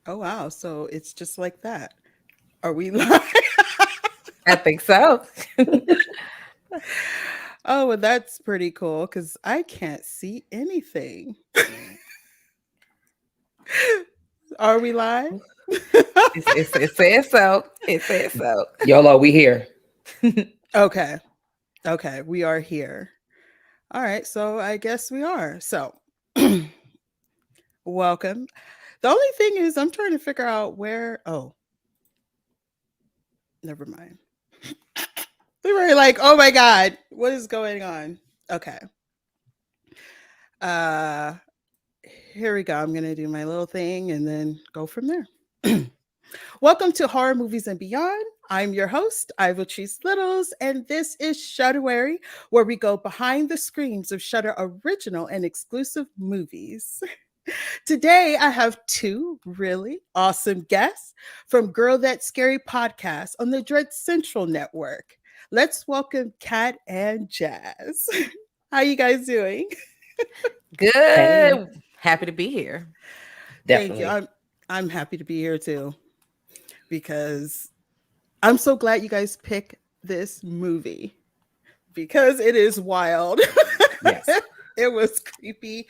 Oh wow. So it's just like that. Are we live? I think so. Oh, well, that's pretty cool because I can't see anything. Are we live? It says so. It says so. YOLO, we here. Okay. Okay. We are here. All right. So I guess we are. So welcome. The only thing is, I'm trying to figure out where. Oh, never mind. We were like, oh my God, what is going on? Okay. Uh, Here we go. I'm going to do my little thing and then go from there. Welcome to Horror Movies and Beyond. I'm your host, Ivotres Littles, and this is Shudderary, where we go behind the screens of Shudder original and exclusive movies. Today, I have two really awesome guests from Girl That Scary podcast on the Dread Central Network. Let's welcome Kat and Jazz. How you guys doing? Hey, Good. Happy to be here. Thank you. definitely. I'm happy to be here too because I'm so glad you guys picked this movie because it is wild. Yes. It was creepy.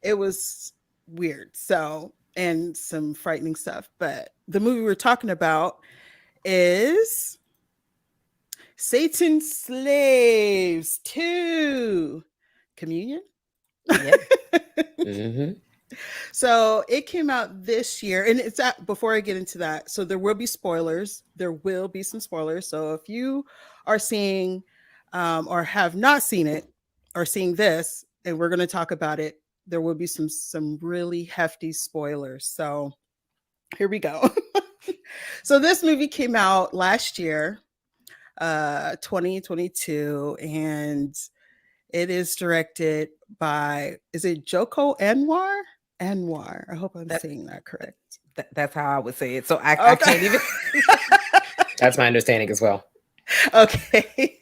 It was weird. So, and some frightening stuff. But the movie we're talking about is Satan's Slaves 2 Communion. Yep. Hmm. So it came out this year, and it's at, before I get into that. So there will be spoilers. There will be some spoilers. So if you are seeing or have not seen it or seeing this, and we're going to talk about it, there will be some really hefty spoilers. So here we go. So this movie came out last year, 2022, and it is directed by, is it Joko Anwar? Anwar. I hope I'm That, saying that correct. that's how I would say it. So I Okay. can't even. That's my understanding as well. Okay.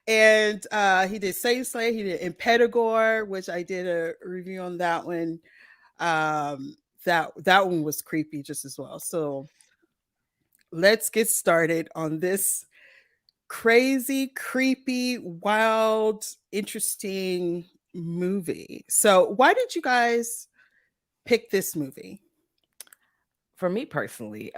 And he did Saint Slay, he did Impedagore, which I did a review on that one. That one was creepy just as well. So let's get started on this crazy, creepy, wild, interesting movie. So why did you guys pick this movie? For me personally,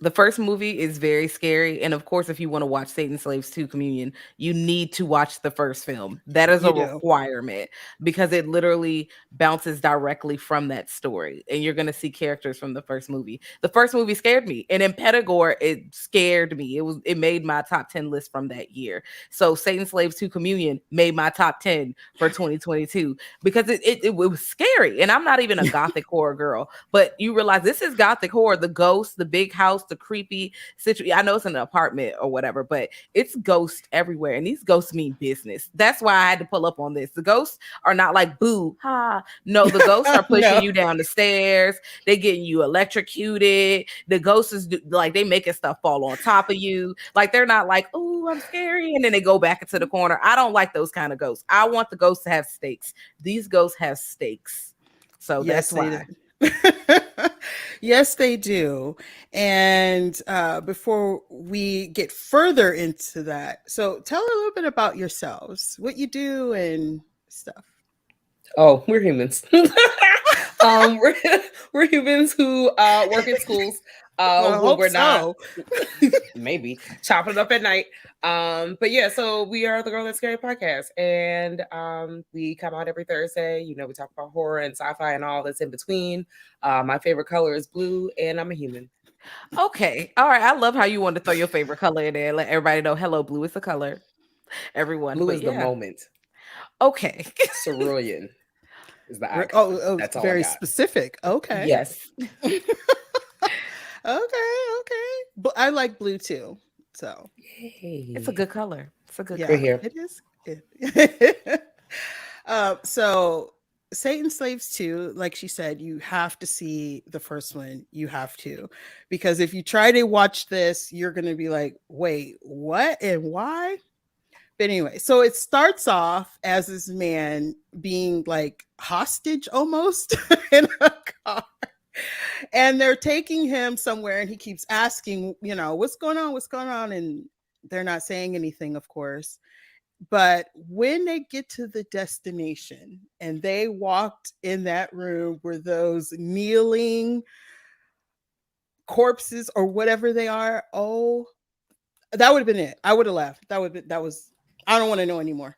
the first movie is very scary. And of course, if you want to watch Satan Slaves 2 Communion, you need to watch the first film. That is a You do. requirement because it literally bounces directly from that story. And you're going to see characters from the first movie. The first movie scared me. And in Pedagore, it scared me. It made my top 10 list from that year. So Satan Slaves 2 Communion made my top 10 for 2022 because it was scary. And I'm not even a gothic horror girl, but you realize this is gothic horror, the ghosts, the big house, the creepy situation. I know it's an apartment or whatever, but it's ghosts everywhere. And these ghosts mean business. That's why I had to pull up on this. The ghosts are not like boo, ha. No, the ghosts are pushing No. you down the stairs. They getting you electrocuted. The ghosts is like they making stuff fall on top of you. Like they're not like, oh, I'm scary. And then they go back into the corner. I don't like those kind of ghosts. I want the ghosts to have stakes. These ghosts have stakes. So Yes, that's they why. do. Yes, they do. And before we get further into that, so tell a little bit about yourselves, what you do and stuff. Oh, we're humans. um, we're, we're humans who work in schools. Well, I When hope we're not so. maybe chopping it up at night. But yeah, so we are the Girl That's Scary podcast, and we come out every Thursday. You know, we talk about horror and sci-fi and all that's in between. My favorite color is blue, and I'm a human. Okay. All right. I love how you want to throw your favorite color in there. Let everybody know hello, blue is the color. Everyone. Blue But is the yeah. Okay. Okay. Cerulean is the eye Oh, color. oh, That's all I very got. specific. Okay. Yes. Okay, okay. But I like blue too. So, It's a Yay. good color. It's a good yeah, We're color. here. it is. It. So Satan Slaves 2, like she said, you have to see the first one. You have to. Because if you try to watch this, you're going to be like, wait, what and why? But anyway, so it starts off as this man being like hostage almost in a car. And they're taking him somewhere and he keeps asking, what's going on? What's going on? And they're not saying anything, of course. But when they get to the destination and they walked in that room where those kneeling corpses or whatever they are, oh, that would have been it. I would have left. I don't want to know anymore.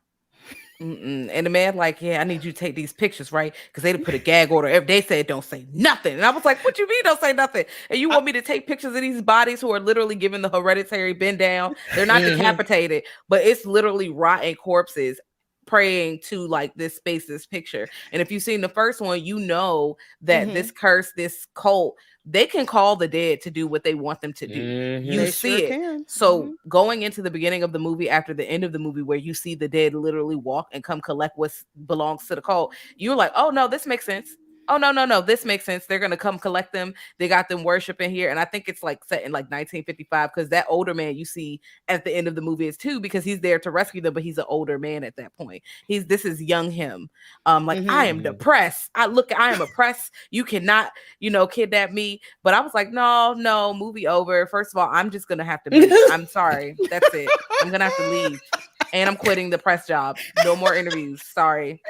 And the man like, yeah, I need you to take these pictures, right? Because they'd put a gag order. They said don't say nothing. And I was like, what you mean don't say nothing? And you want me to take pictures of these bodies who are literally given the hereditary bend down? They're not decapitated, but it's literally rotten corpses praying to like this space, this picture. And if you've seen the first one, you know that this curse, this cult, they can call the dead to do what they want them to do. You They see sure it. can. So going into the beginning of the movie, after the end of the movie, where you see the dead literally walk and come collect what belongs to the cult, you're like, oh no, this makes sense. Oh no, this makes sense. They're gonna come collect them. They got them worshiping here, and I think it's like set in like 1955 because that older man you see at the end of the movie is too, because he's there to rescue them, but he's an older man at that point. This is young him. I am depressed. I am oppressed. You cannot, kidnap me. But I was like, no, movie over. First of all, I'm just gonna have to leave. I'm sorry. That's it. I'm gonna have to leave. And I'm quitting the press job. No more interviews. Sorry.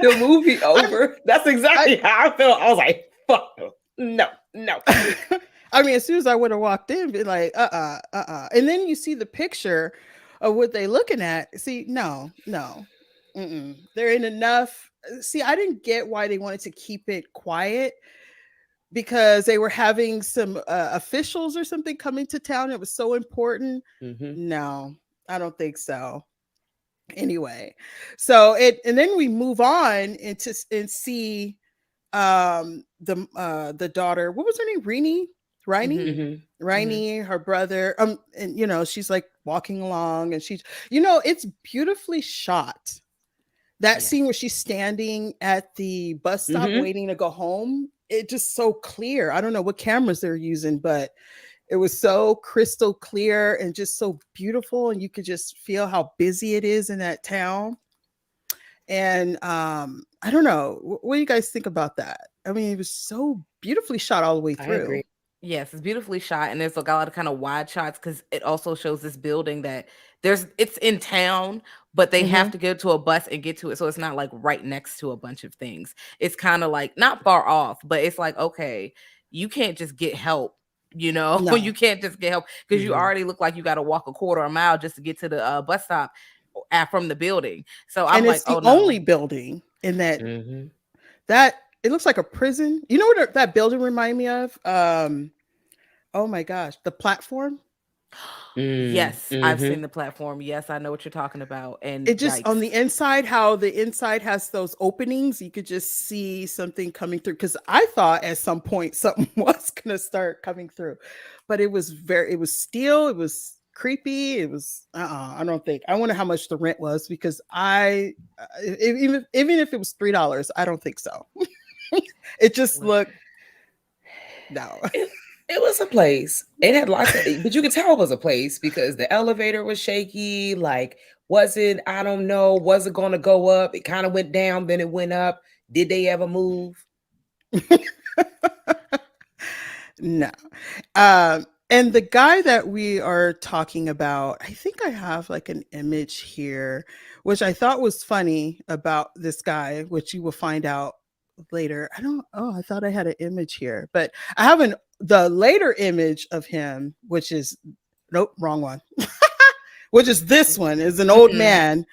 The movie over. That's exactly how I felt. I was like, fuck no. I mean, as soon as I would have walked in, be like, and then you see the picture of what they looking at. See, no. There ain't enough. See, I didn't get why they wanted to keep it quiet, because they were having some officials or something coming to town. It was so important. No, I don't think so. Anyway, so and then we move on and see the daughter. What was her name? Riney, her brother. And she's like walking along, and she's, it's beautifully shot. That scene where she's standing at the bus stop waiting to go home, it just so clear. I don't know what cameras they're using, but it was so crystal clear and just so beautiful. And you could just feel how busy it is in that town. And I don't know. What do you guys think about that? I mean, it was so beautifully shot all the way through. I agree. Yes, it's beautifully shot, and there's like a lot of kind of wide shots because it also shows this building that it's in town, but they have to go to a bus and get to it, so it's not like right next to a bunch of things. It's kind of like not far off, but it's like, okay, you can't just get help. No. You can't just get help because you already look like you got to walk a quarter of a mile just to get to the bus stop from the building. So I'm like, the only building in that that it looks like a prison. You know what that building remind me of? Oh my gosh, the platform. Yes, I've seen the platform. Yes, I know what you're talking about. And it just on the inside, how the inside has those openings, you could just see something coming through. Because I thought at some point something was gonna start coming through, but it was steel. It was creepy. It was I don't think. I wonder how much the rent was, because even if it was $3, I don't think so. It just looked no. It was a place. It had lots of, but you could tell it was a place because the elevator was shaky. Like, was it going to go up? It kind of went down, then it went up. Did they ever move? No. And the guy that we are talking about, I think I have like an image here, which I thought was funny about this guy, which you will find out later. I thought I had an image here, but I have the later image of him, which is nope, wrong one. Which is this one, is an old man.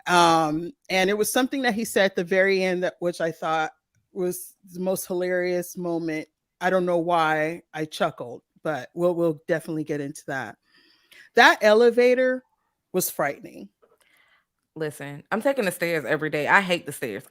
And it was something that he said at the very end, which I thought was the most hilarious moment. I don't know why I chuckled, but we'll definitely get into that. That elevator was frightening. Listen, I'm taking the stairs every day. I hate the stairs.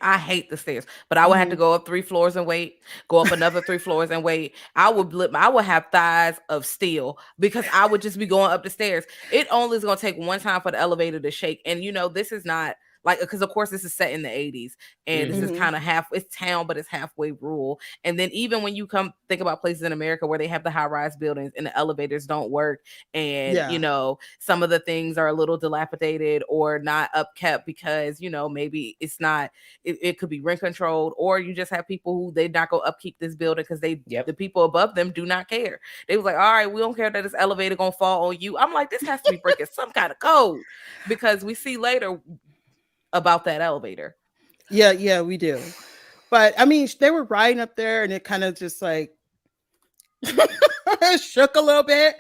But I would have to go up 3 floors and wait, go up another 3 floors and wait. I would have thighs of steel because I would just be going up the stairs. It only is going to take one time for the elevator to shake. And this is not like, because of course this is set in the 80s, and this is Mhm. kind of half, it's town, but it's halfway rural. And then even when you come think about places in America where they have the high-rise buildings and the elevators don't work, and Yeah. some of the things are a little dilapidated or not upkept because maybe it's not, it could be rent controlled, or you just have people who they not go upkeep this building because the people above them do not care. They was like, all right, we don't care that this elevator gonna fall on you. I'm like, this has to be breaking some kind of code, because we see later about that elevator. Yeah, we do. But I mean, they were riding up there and it kind of just like shook a little bit.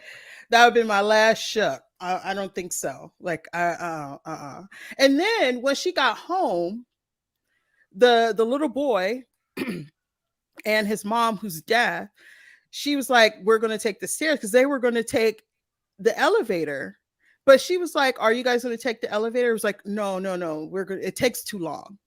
That would be my last shook. I don't think so. Like, And then when she got home, the little boy and his mom, who's deaf, she was like, "We're going to take the stairs," because they were going to take the elevator. But she was like, "Are you guys going to take the elevator?" It was like, "No, no, no. We're good. It takes too long."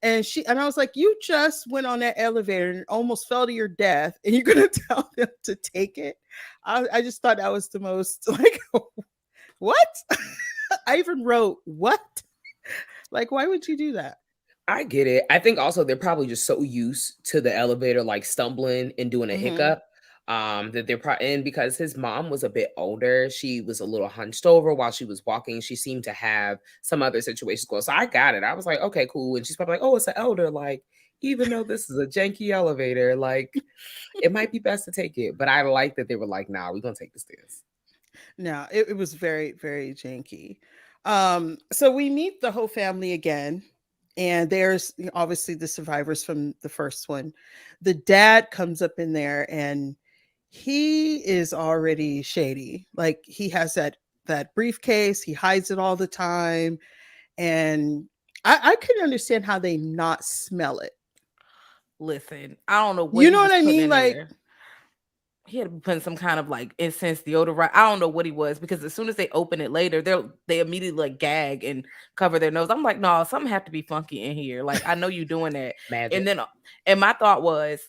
And I was like, "You just went on that elevator and almost fell to your death, and you're gonna tell them to take it?" I just thought that was the most like, what? I even wrote, "What?" Like, why would you do that? I get it. I think also they're probably just so used to the elevator like stumbling and doing a Hmm. hiccup, that they're probably, and because his mom was a bit older, she was a little hunched over while she was walking. She seemed to have some other situations going. So I got it. I was like, okay, cool. And she's probably like, oh, it's an elder. Like, even though this is a janky elevator, like it might be best to take it. But I like that they were like, nah, we're gonna take the stairs. No, it was very, very janky. So we meet the whole family again, and there's obviously the survivors from the first one. The dad comes up in there, and he is already shady. Like, he has that briefcase, he hides it all the time, and I couldn't understand how they not smell it. Listen, I don't know what You he know what was I putting mean? in Like, there. He had to be putting some kind of like incense deodorant. I don't know what he was, because as soon as they open it later, they immediately like gag and cover their nose. I'm like, no, something have to be funky in here. Like, I know you doing that. Magic. And then and my thought was,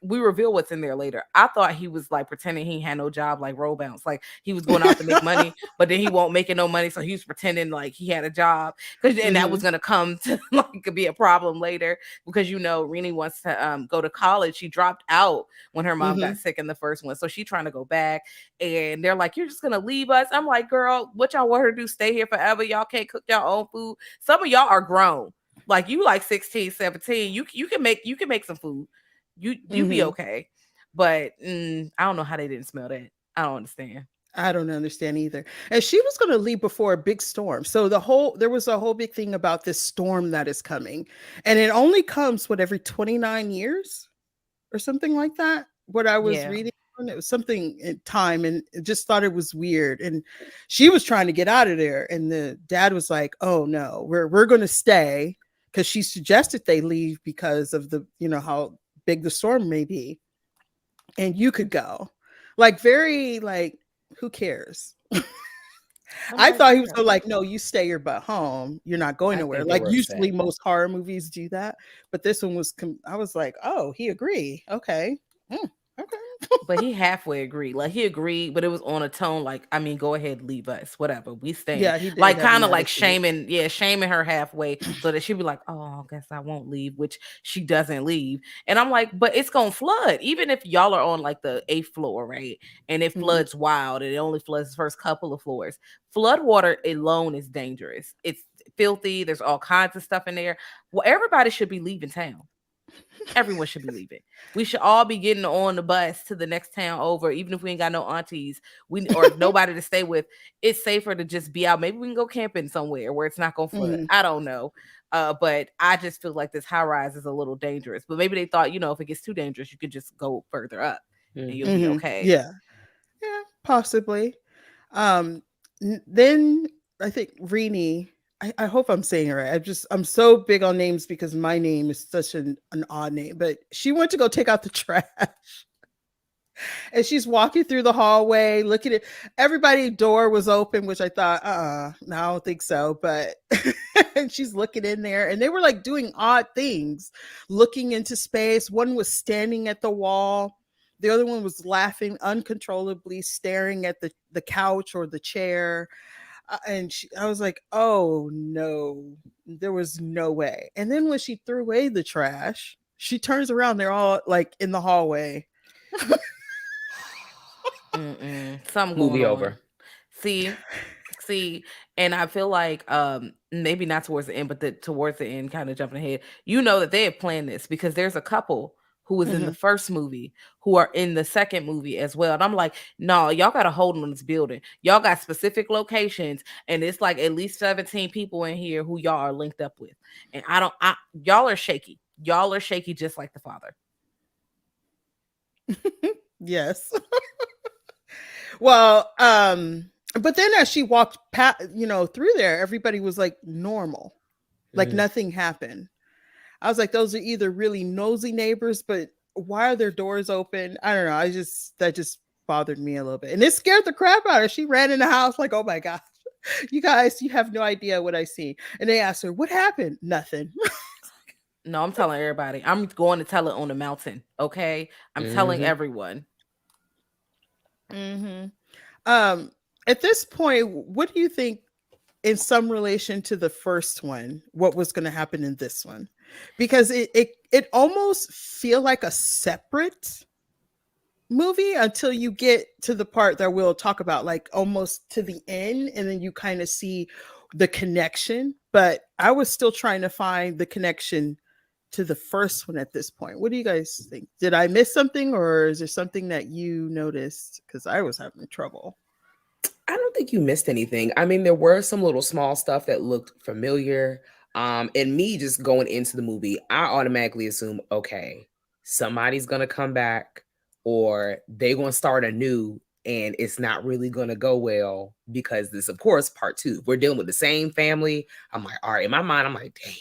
we reveal what's in there later. I thought he was like pretending he had no job, like roll bounce, like he was going out to make money, but then he won't making no money, so he was pretending like he had a job, because and that was mhm, gonna come to like be a problem later, because Renee wants to go to college. She dropped out when her mom got mhm. sick in the first one, so she trying to go back, and they're like, "You're just gonna leave us?" I'm like, "Girl, what y'all want her to do? Stay here forever? Y'all can't cook y'all own food? Some of y'all are grown." Like, you like 16, 17. You can make some food. You be Mhm. okay. But I don't know how they didn't smell that. I don't understand. I don't understand either. And she was going to leave before a big storm. So there was a whole big thing about this storm that is coming. And it only comes every 29 years or something like that. What I was Yeah. reading on it was something in time, and it just thought it was weird. And she was trying to get out of there, and the dad was like, "Oh no, we're going to stay," because she suggested they leave because of the, how big the storm may be, and you could go. Like, very like, who cares? I'm I like, thought he was girl. so like, "No, you stay your butt home. You're not going I nowhere." think they Like, were usually upset. most horror movies do that, but this one was I was like, "Oh, he agree. Okay. Okay." But he halfway agreed. Like, he agreed, but it was on a tone like, I mean, go ahead, leave us, whatever. We staying. Yeah, he did Like, have kind an of like attitude. shaming her halfway, so that she'd be like, oh, I guess I won't leave, which she doesn't leave. And I'm like, but it's gonna flood. Even if y'all are on like the 8th floor, right? And it Mhm, floods wild, and it only floods the first couple of floors. Flood water alone is dangerous. It's filthy. There's all kinds of stuff in there. Well, everybody should be leaving town. Everyone should be leaving. We should all be getting on the bus to the next town over, even if we ain't got no aunties, we or nobody to stay with. It's safer to just be out. Maybe we can go camping somewhere where it's not gonna flood. mhm, I don't know. But I just feel like this high rise is a little dangerous. But maybe they thought, if it gets too dangerous, you could just go further up and you'll be Mhm. mhm. okay. Yeah. Yeah, possibly. Um, then I think Rini, I hope I'm saying it right. I'm so big on names because my name is such an odd name, but she went to go take out the trash. And she's walking through the hallway, looking at everybody. Door was open, which I thought, no, I don't think so. But and she's looking in there, and they were like doing odd things, looking into space. One was standing at the wall. The other one was laughing uncontrollably, staring at the couch or the chair. I was like, oh no, there was no way. And then when she threw away the trash, she turns around, they're all like in the hallway. Something going Movie on. over. See, see, and I feel like maybe not towards the end, but towards the end, kind of jumping ahead. You know that they have planned this because there's a couple who was in the Mhm. first movie who are in the second movie as well. And I'm like, no, y'all got a hold on this building. Y'all got specific locations, and it's like at least 17 people in here who y'all are linked up with. And y'all are shaky. Y'all are shaky just like the father. Yes. Well, but then as she walked through there, everybody was like normal. Like Mm. nothing happened. I was like, those are either really nosy neighbors, but why are their doors open? I don't know. That just bothered me a little bit. And it scared the crap out of her. She ran in the house like, oh my God. You guys, you have no idea what I see. And they asked her, what happened? Nothing. No, I'm telling everybody. I'm going to tell it on the mountain. Okay. I'm telling Mm-hmm. everyone. hmm Um, at this point, what do you think in some relation to the first one, what was going to happen in this one? Because it almost feel like a separate movie until you get to the part that we'll talk about, like almost to the end, and then you kind of see the connection. But I was still trying to find the connection to the first one at this point. What do you guys think? Did I miss something, or is there something that you noticed? Because I was having trouble. I don't think you missed anything. I mean, there were some little small stuff that looked familiar. And me just going into the movie, I automatically assume, okay, somebody's gonna come back, or they're gonna start anew, and it's not really gonna go well because this, of course, part two. We're dealing with the same family. I'm like, all right, in my mind, I'm like, damn,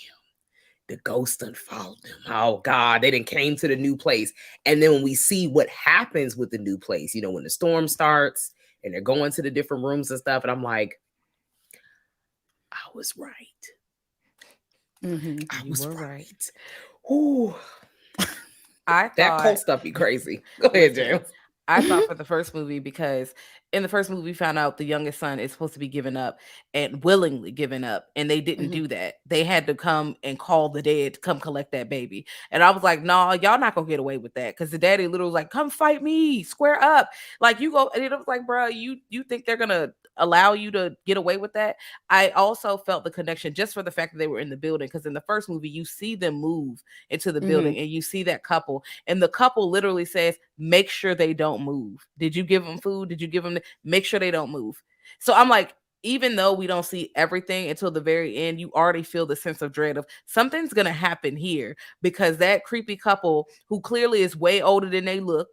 the ghost done followed them. Oh God, they didn't came to the new place. And then when we see what happens with the new place, when the storm starts and they're going to the different rooms and stuff, and I'm like, I was right. Mm-hmm. I You was were right. right. Ooh, I that thought, cult stuff be crazy. Go ahead, listen, James. I thought for the first movie, because in the first movie we found out the youngest son is supposed to be given up and willingly given up, and they didn't Mm-hmm. do that. They had to come and call the dead to come collect that baby. And I was like, no, y'all not gonna get away with that, because the daddy literally was like, come fight me, square up. Like, you go. And it was like, bro, you think they're gonna allow you to get away with that? I also felt the connection just for the fact that they were in the building, because in the first movie you see them move into the Mm-hmm. building and you see that couple, and the couple literally says, make sure they don't move. Did you give them food? Did you give them make sure they don't move? So I'm like, even though we don't see everything until the very end, you already feel the sense of dread of something's gonna happen here, because that creepy couple, who clearly is way older than they look,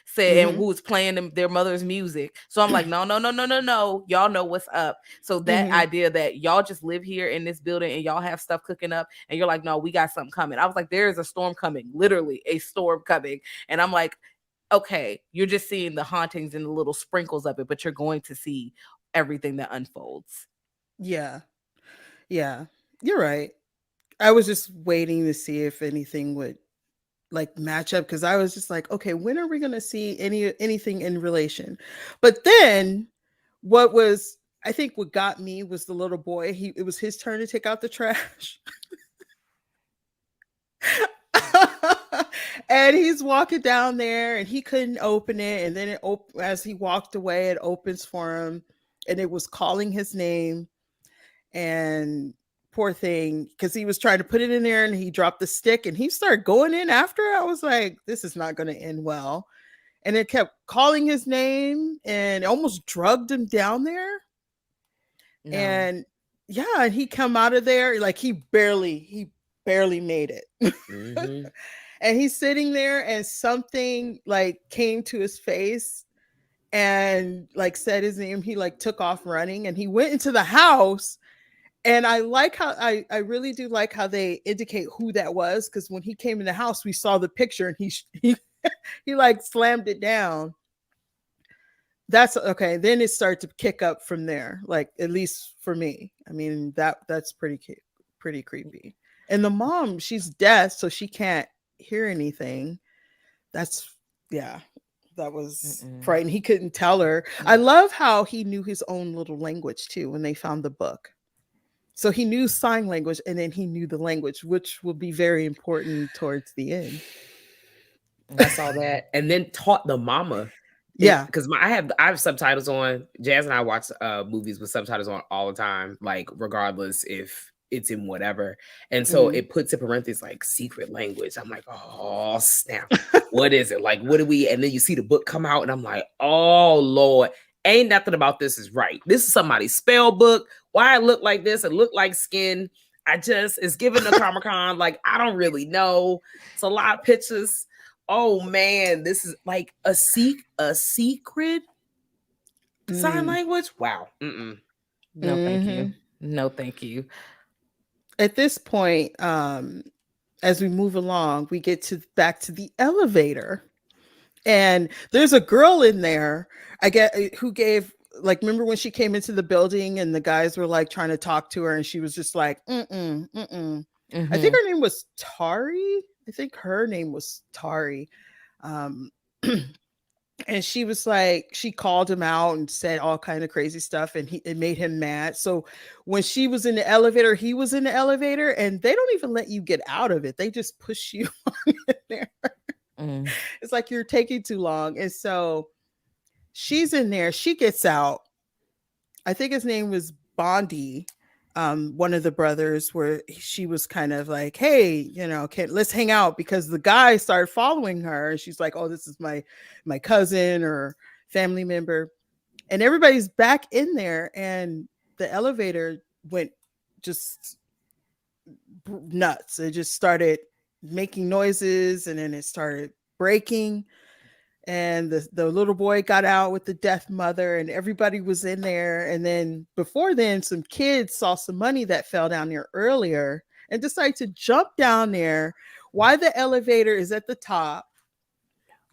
said, and Mm-hmm. who was playing their mother's music. So I'm like, no, no, no, no, no, no. Y'all know what's up. So that Mm-hmm. idea that y'all just live here in this building and y'all have stuff cooking up, and you're like, no, we got something coming. I was like, there is a storm coming, literally a storm coming. And I'm like, okay, you're just seeing the hauntings and the little sprinkles of it, but you're going to see everything that unfolds. Yeah. Yeah. You're right. I was just waiting to see if anything would like match up, because I was just like, okay, when are we gonna see anything in relation? But then what was I think what got me was the little boy. It was his turn to take out the trash. And he's walking down there and he couldn't open it. And then as he walked away, it opens for him and it was calling his name. And poor thing, because he was trying to put it in there and he dropped the stick and he started going in after. I was like, this is not going to end well. And it kept calling his name and it almost drugged him down there. No. And yeah, he come out of there like he barely made it. Mm-hmm. And he's sitting there and something like came to his face and like said his name. He like took off running and he went into the house. And I like how I really do like how they indicate who that was, because when he came in the house, we saw the picture and he like slammed it down. That's okay. Then it started to kick up from there. Like at least for me, I mean that's pretty creepy. And the mom, she's deaf, so she can't hear anything. That's yeah. That was Mm-mm. frightening. He couldn't tell her. I Mm. love how he knew his own little language too when they found the book. So he knew sign language and then he knew the language, which will be very important towards the end. I saw that, and then taught the mama. Yeah. Because I have subtitles on. Jazz and I watch movies with subtitles on all the time, like regardless if it's in whatever. And so Mhm. it puts in parentheses like secret language. I'm like, oh snap, what is it? Like, what do we? And then you see the book come out, and I'm like, oh Lord, ain't nothing about this is right. This is somebody's spell book. Why it look like this? It look like skin. It's given the Comic Con. Like, I don't really know. It's a lot of pictures. Oh man, this is like a secret sign Mm. language. Wow. Mm-mm. No, thank you. Mhm. No, thank you. At this point, as we move along, we get to back to the elevator. And there's a girl in there, I get who gave like remember when she came into the building and the guys were like trying to talk to her and she was just like mm-mm. I think Mm-hmm. her name was Tari. I think her name was Tari. Um and she was like she called him out and said all kind of crazy stuff and it made him mad. So when she was in the elevator, he was in the elevator and they don't even let you get out of it. They just push you on in there. Mm. It's like you're taking too long. And so she's in there. She gets out. I think his name was Bondi, one of the brothers, where she was kind of like, "Hey, let's hang out," because the guy started following her, and she's like, "Oh, this is my cousin or family member," and everybody's back in there, and the elevator went just nuts. It just started making noises, and then it started breaking and the little boy got out with the deaf mother and everybody was in there, and then before then some kids saw some money that fell down there earlier and decided to jump down there while the elevator is at the top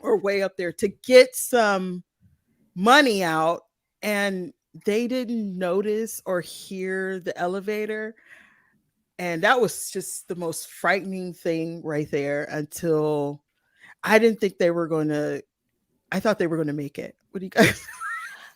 or way up there to get some money out, and they didn't notice or hear the elevator, and that was just the most frightening thing right there. Until I didn't think they were going to I thought they were going to make it. What do you guys?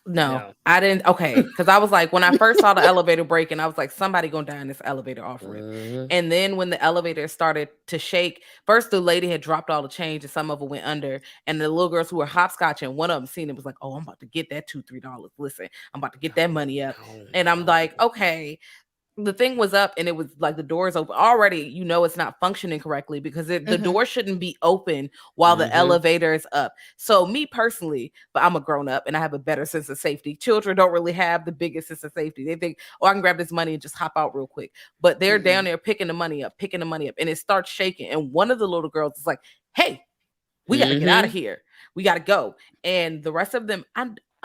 No, No. I didn't. Okay, because I was like, when I first saw the elevator breaking, I was like, somebody gonna die in this elevator off rip. Mhm. And then when the elevator started to shake, first the lady had dropped all the change and some of it went under. And the little girls who were hopscotching, one of them seen it was like, oh, I'm about to get that $2-3. Listen, I'm about to get that money up. No, And I'm no. like, okay, the thing was up and it was like the doors open already. It's not functioning correctly because the Mhm. door shouldn't be open while the Mhm. elevator is up. So me personally, but I'm a grown up and I have a better sense of safety. Children don't really have the biggest sense of safety. They think, oh, I can grab this money and just hop out real quick. But they're Mm-mm. down there picking the money up, and it starts shaking. And one of the little girls is like, hey, we got to get out of Mhm. here. We got to go. And the rest of them,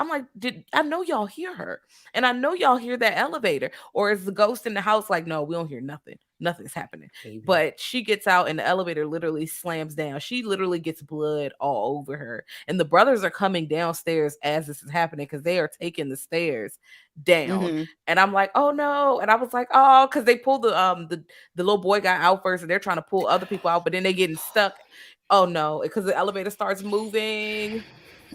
I'm like, did I know y'all hear her? And I know y'all hear that elevator. Or is the ghost in the house like, no, we don't hear nothing. Nothing's happening. Maybe. But she gets out and the elevator literally slams down. She literally gets blood all over her. And the brothers are coming downstairs as this is happening because they are taking the stairs down. Mhm. And I'm like, oh no. And I was like, oh, because they pulled the little boy guy out first and they're trying to pull other people out, but then they getting stuck. Oh no, because the elevator starts moving.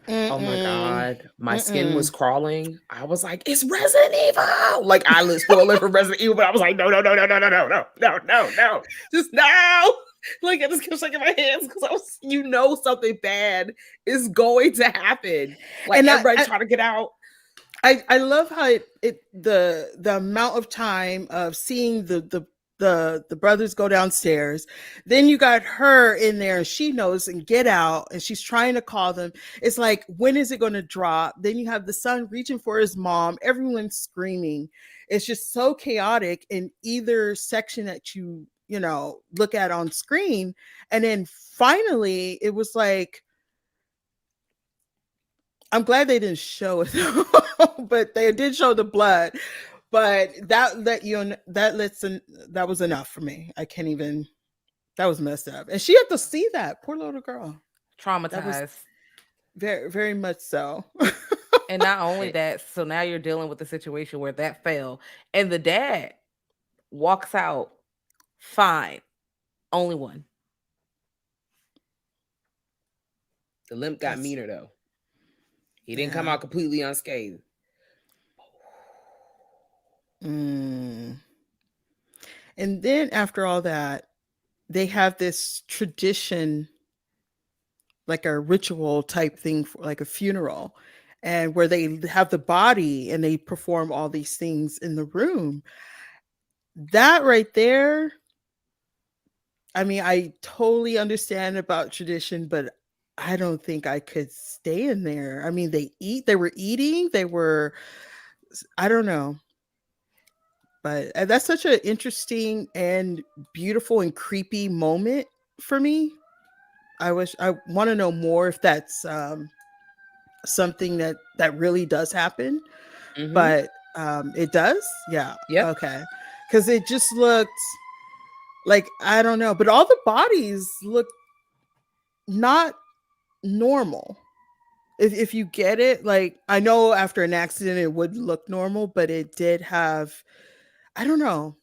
Oh my Mm-mm. god, my skin was Mm-mm. crawling. I was like, "It's Resident Evil!" Like I was spoiling for Resident Evil, but I was like, "No, no, no, no, no, no, no, no, no, no, no, just no!" Like I just kept shaking my hands because something bad is going to happen. Like And everybody trying to get out. I love how the amount of time of seeing the brothers go downstairs, then you got her in there and she knows and get out and she's trying to call them. It's like, when is it going to drop? Then you have the son reaching for his mom, everyone's screaming. It's just so chaotic in either section that you look at on screen. And then finally it was like, I'm glad they didn't show it, but they did show the blood. But that was enough for me. I can't even. That was messed up, and she had to see that poor little girl. That was Traumatized. very, very much so. And not only Eh, that, so now you're dealing with the situation where that fell. And the dad walks out fine. Only one. The limp got That's meaner though. He didn't come yeah. out completely unscathed. Mm. And then after all that, they have this tradition, like a ritual type thing, for like a funeral, and where they have the body and they perform all these things in the room. That right there, I mean, I totally understand about tradition, but I don't think I could stay in there. I mean, they were eating, I don't know. But that's such an interesting and beautiful and creepy moment for me. I want to know more if that's something that really does happen, Mm-hmm. but it does. Yeah. Yep. Okay. Because it just looked like, I don't know, but all the bodies look not normal. If you get it, like, I know after an accident it would look normal, but it did have, I don't know.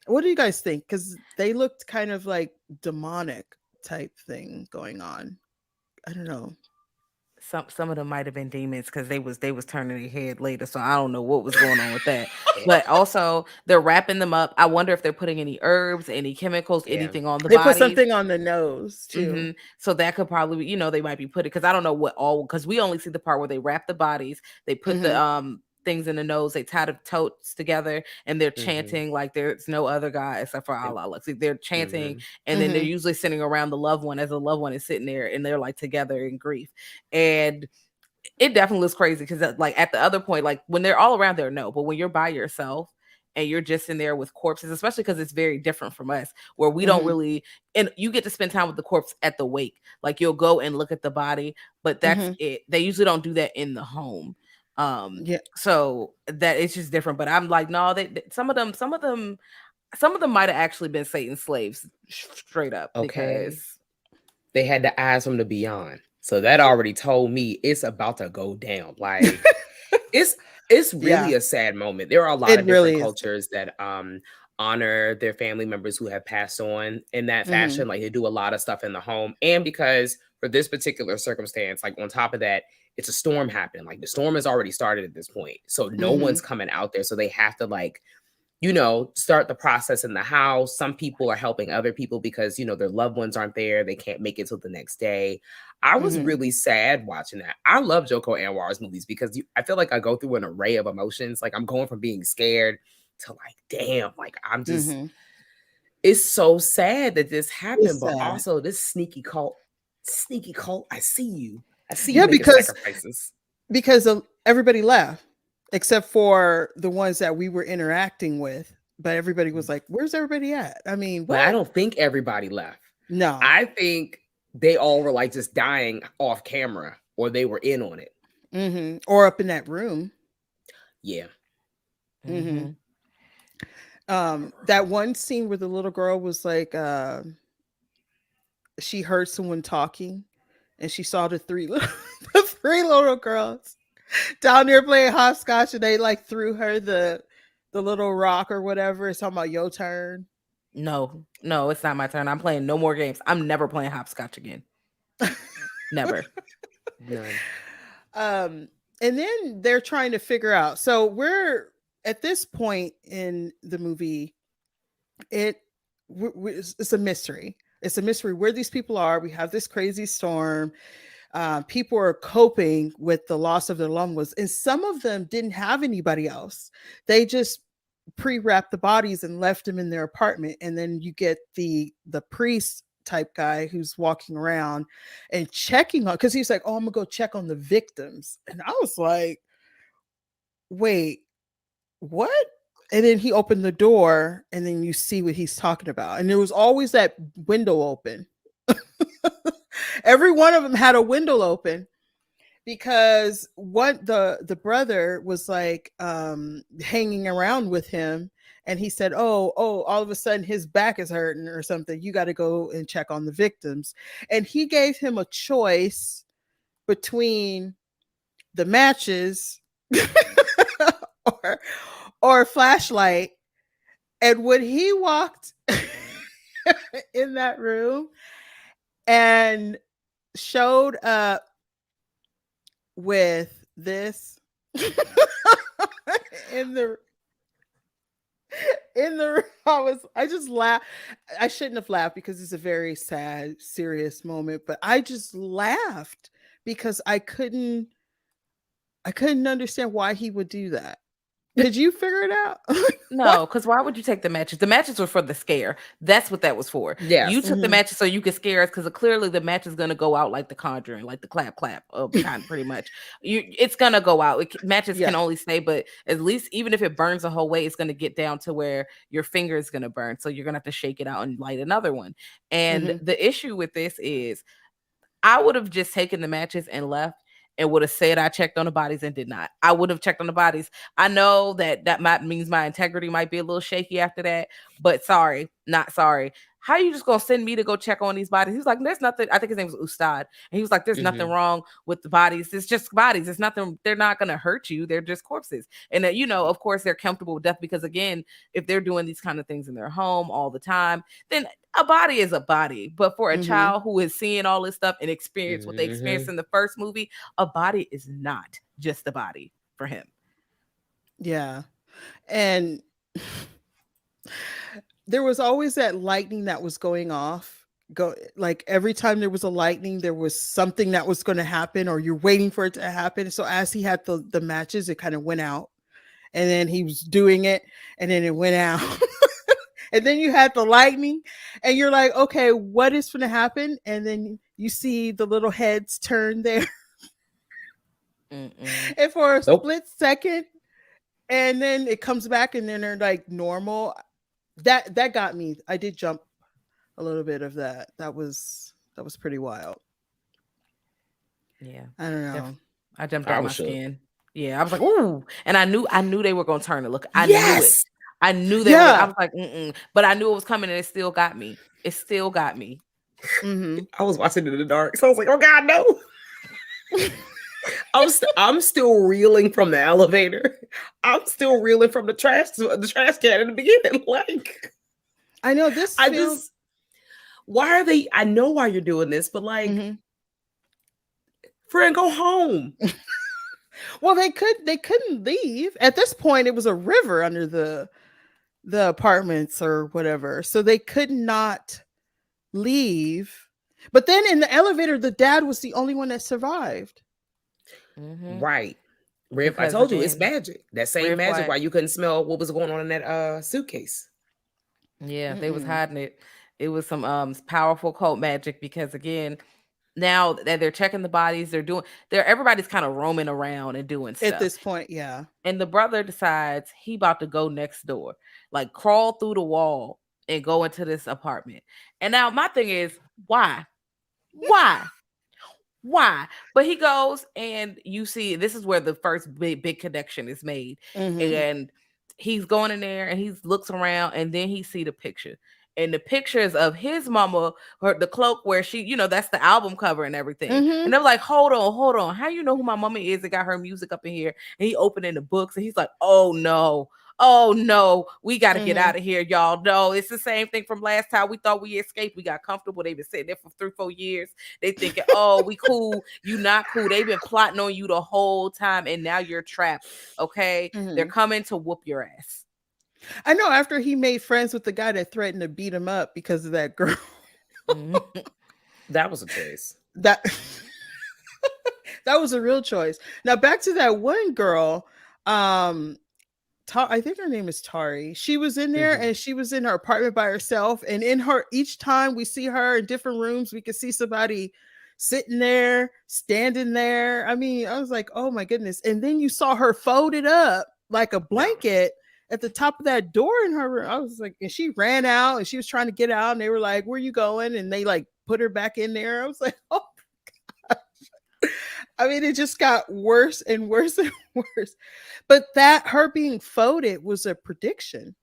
What do you guys think? Because they looked kind of like demonic type thing going on. I don't know. Some of them might have been demons because they was turning their head later, so I don't know what was going on with that. But also they're wrapping them up. I wonder if they're putting any herbs, any chemicals, Yeah. anything on the They put bodies. something on the nose too. So that could probably be, they might be putting, because I don't know what all, because we only see the part where they wrap the bodies, they put the Hmm. things in the nose, they tie the totes together, and they're Mm-hmm. chanting like there's no other God except for And, Allah. Like, see, they're chanting, mm-hmm. and then they're Hmm. usually sitting around the loved one as the loved one is sitting there, and they're like together in grief. And it definitely looks crazy because, like, at the other point, like when they're all around there, no, but when you're by yourself and you're just in there with corpses, especially because it's very different from us, where we don't Hmm. really, and you get to spend time with the corpse at the wake. Like, you'll go and look at the body, but that's Hmm. it. They usually don't do that in the home. Yeah. So that it's just different. But I'm like, no, some of them might have actually been Satan's slaves, straight up, Okay. because They had the eyes from the beyond. So that already told me it's about to go down. Like it's it's Yeah. really a sad moment. There are a lot It of different really is. cultures that honor their family members who have passed on in that Hmm. fashion. Like they do a lot of stuff in the home. And because for this particular circumstance, like on top of that, it's a storm happening. Like the storm has already started at this point. So no Hmm. one's coming out there. So they have to like start the process in the house. Some people are helping other people because, their loved ones aren't there. They can't make it till the next day. I was Hmm. really sad watching that. I love Joko Anwar's movies because I feel like I go through an array of emotions. Like I'm going from being scared to like, damn, like Hmm. it's so sad that this happened, It's but sad. also this sneaky cult. I see you. I see you Yeah, making because sacrifices. everybody left except for the ones that we were interacting with. But everybody was like, "Where's everybody at?" I mean, But I what? don't think everybody left. No. I think they all were like just dying off camera or they were in on it. Or up in that room. Yeah. Hmm. mhm. That one scene where the little girl was like, she heard someone talking, and she saw the the three little girls down there playing hopscotch, and they like threw her the little rock or whatever. It's talking about your turn. No, no, it's not my turn. I'm playing no more games. I'm never playing hopscotch again. Never. None. um, and then they're trying to figure out. So we're at this point in the movie. It it's a mystery. It's a mystery where these people are. We have this crazy storm. People are coping with the loss of their loved ones, and some of them didn't have anybody else. They just pre-wrapped the bodies and left them in their apartment. And then you get the priest type guy who's walking around and checking on, because he's like, "Oh, I'm gonna go check on the victims," and I was like, "Wait, what?" And then he opened the door, and then you see what he's talking about. And there was always that window open. Every one of them had a window open, because what the brother was like hanging around with him, and he said, "Oh, all of a sudden his back is hurting or something. You got to go and check on the victims." And he gave him a choice between the matches or a flashlight. And when he walked in that room and showed up with this in the I just laughed. I shouldn't have laughed because it's a very sad, serious moment, but I just laughed because I couldn't understand why he would do that. Could you figure it out? What? No, because why would you take the matches? The matches were for the scare. That's what that was for. You Yes. took the Mhm. matches so you could scare us because clearly the match is gonna go out like the Conjuring, like the clap clap of kind, pretty much. It's gonna go out. Matches Yeah. can only stay, but at least even if it burns the whole way, it's gonna get down to where your finger is gonna burn. So you're gonna have to shake it out and light another one. And Mhm. the issue with this is I would have just taken the matches and left and would have said I checked on the bodies and did not. I would have checked on the bodies. I know that might means my integrity might be a little shaky after that, but sorry, not sorry. How you just gonna send me to go check on these bodies? He was like, there's nothing. I think his name was Ustad. And he was like, there's nothing Hmm. wrong with the bodies. It's just bodies. It's nothing. They're not gonna hurt you. They're just corpses. And of course, they're comfortable with death because again, if they're doing these kind of things in their home all the time, then a body is a body. But for a Mhm. child who is seeing all this stuff and experience what they experienced Hmm. in the first movie, a body is not just a body for him. Yeah. And there was always that lightning that was going off. Go like every time there was a lightning, there was something that was going to happen, or you're waiting for it to happen. So as he had the matches, it kind of went out, and then he was doing it, and then it went out, and then you had the lightning, and you're like, okay, what is going to happen? And then you see the little heads turn there, Mm-mm. and for a Nope. split second, and then it comes back, and then they're like normal. That got me. I did jump a little bit of that. That was pretty wild. Yeah. I don't Def- know. I jumped I out was my shook. skin. Yeah, I was like, ooh, and I knew they were gonna turn it. Look, I knew it. Yes. I knew they were. I Yeah. was like, mm-mm. But I knew it was coming, and it still got me. It still got me. Mhm. I was watching it in the dark, so I was like, "Oh God, no!" I'm still reeling from the elevator. I'm still reeling from the trash can in the beginning. Like, I know this I film. just why are they? I know why you're doing this, but like, Mhm. friend, go home. Well, they couldn't leave. At this point it was a river under the apartments or whatever. So they could not leave. But then in the elevator the dad was the only one that survived. Hmm. Right. Riff, I Because told you it's again, magic. That same Riff magic why White. you couldn't smell what was going on in that suitcase. Yeah, they was Mm-mm. hiding it. It was some powerful cult magic because again, now that they're checking the bodies, they're everybody's kind of roaming around and doing At stuff. this point, yeah. And the brother decides he about to go next door, like crawl through the wall and go into this apartment. And now my thing is, why? Why? Why? But he goes and you see this is where the first big connection is made. Mhm. And he's going in there and he looks around and then he see the picture. And the pictures of his mama, the cloak where she, that's the album cover and everything. And Mhm. they're like, hold on. How you know who my mama is? They got her music up in here. And he opening the books and he's like, oh no, we got to get Mhm. out of here, y'all. No, it's the same thing from last time. We thought we escaped. We got comfortable. They've been sitting there for 3-4 years. They thinking, oh, we cool. You not cool. They've been plotting on you the whole time, and now you're trapped. Okay, they're Mhm. coming to whoop your ass. I know after he made friends with the guy that threatened to beat him up because of that girl. Mhm. That was a choice. That that was a real choice. Now back to that one girl. Um I think her name is Tari. She was in there Hmm. and she was in her apartment by herself. And in her, each time we see her in different rooms, we could see somebody sitting there, standing there. I mean, I was like, oh my goodness. And then you saw her folded up like a Yeah. blanket at the top of that door in her room. I was like, and she ran out and she was trying to get out. And they were like, where you going? And they like put her back in there. I was like, oh, I mean, it just got worse and worse and worse. But that her being folded was a prediction,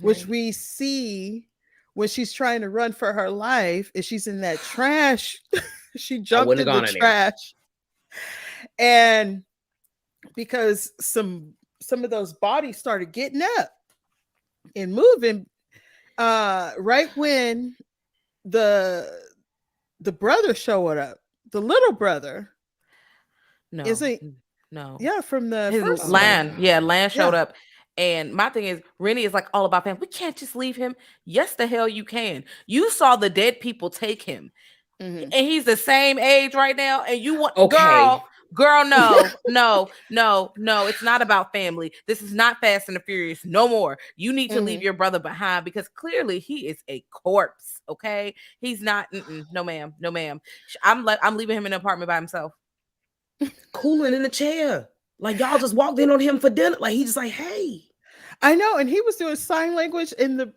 which Mhm. we see when she's trying to run for her life and she's in that trash. She I jumped wouldn't in have the gone in there. trash. And because some of those bodies started getting up and moving, right when the the brother showed up, the little brother. No, Isn't no. yeah from the His first Oh one? Lan, yeah, God. Lan showed Yeah. up. And my thing is, Rennie is like all about family. We can't just leave him. Yes, the hell you can. You saw the dead people take him, Hmm. and he's the same age right now. And you want, Okay. girl, no, no, no, no. It's not about family. This is not Fast and the Furious no more. You need to leave Hmm. your brother behind because clearly he is a corpse. Okay, he's not. No, ma'am, no, ma'am. I'm leaving him in an apartment by himself. Cooling in the chair. Like y'all just walked in on him for dinner. Like he just like, hey. I know, and he was doing sign language and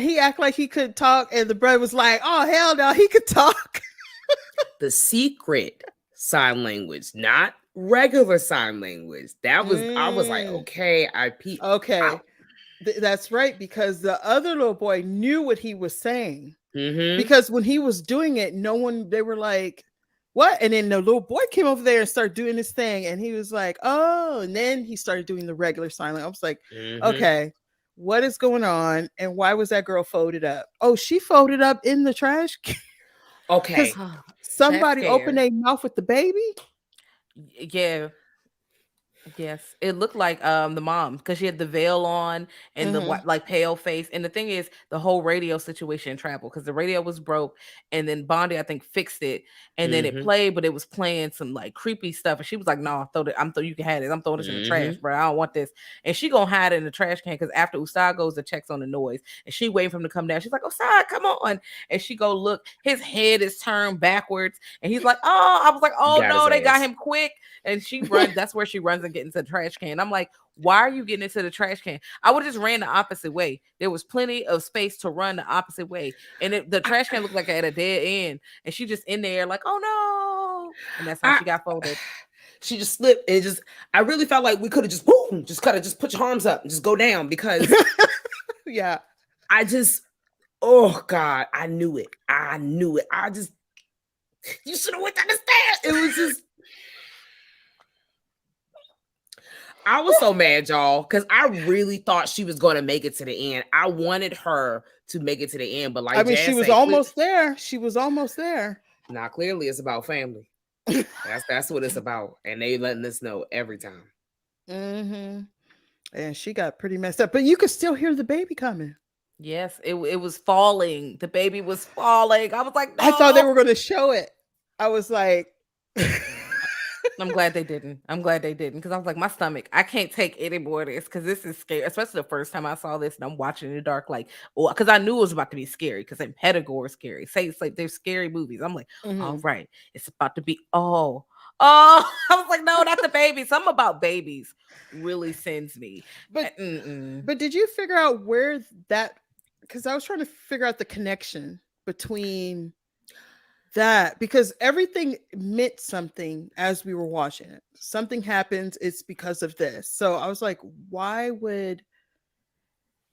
he acted like he could talk, and the brother was like, "Oh hell no, he could talk." The secret sign language, not regular sign language. That was I was like, Mm, okay, I okay, that's right, because the other little boy knew what he was saying. mm-hmm. Because when he was doing it, no one, they were like, "What?" And then the little boy came over there and started doing his thing, and he was like, "Oh," and then he started doing the regular silent. I was like, Mm-hmm. "Okay, what is going on? And why was that girl folded up? Oh, she folded up in the trash because Okay. That's somebody opened scared. their mouth with the baby." Yeah. Yes, it looked like the mom because she had the veil on and the Hmm. like pale face. And the thing is, the whole radio situation traveled because the radio was broke, and then Bondi I think fixed it, and then it Mm-hmm. played, but it was playing some like creepy stuff. And she was like, "No, throw it. You can have this. I'm throwing this in the trash, Mm-hmm. bro. I don't want this." And she gonna hide it in the trash can because after Ustad goes and checks on the noise, and she waiting for him to come down. She's like, "Ustad, come on!" And she go look. His head is turned backwards, and he's like, "Oh," I was like, "Oh Got his no, they got ass. him quick." And she runs. That's where she runs and get into the trash can. I'm like, why are you getting into the trash can? I would have just ran the opposite way. There was plenty of space to run the opposite way, and the I, trash can looked like at a dead end. And she just in there like, oh no, and that's how I she got folded. she just slipped and it just I really felt like we could have just boom, just kind of just put your arms up and just go down because Yeah. I just oh God, I knew it. I knew it. I just you should have went down the stairs. It was just I was so mad, y'all, because I really thought she was going to make it to the end. I wanted her to make it to the end, but I like mean, she Jazz was said, almost there. She was almost there. now clearly it's about family. That's what it's about, and they letting us know every time. Hmm. And she got pretty messed up, but you could still hear the baby coming. Yes, it was falling. The baby was falling. I was like, I thought they no. were going to show it. I was like, I'm glad they didn't. I'm glad they didn't because I was like, my stomach, I can't take any more of this because this is scary, especially the first time I saw this and I'm watching in the dark, like, oh, because I knew it was about to be scary because Pedagore is scary. Say it's like they're scary movies. I'm like, all mhm. right, it's about to be oh. I was like, no, not the baby. Something about babies really sends me. But Mm-mm. but did you figure out where that, because I was trying to figure out the connection between that, because everything meant something as we were watching it. Something happens, it's because of this. So I was like, why would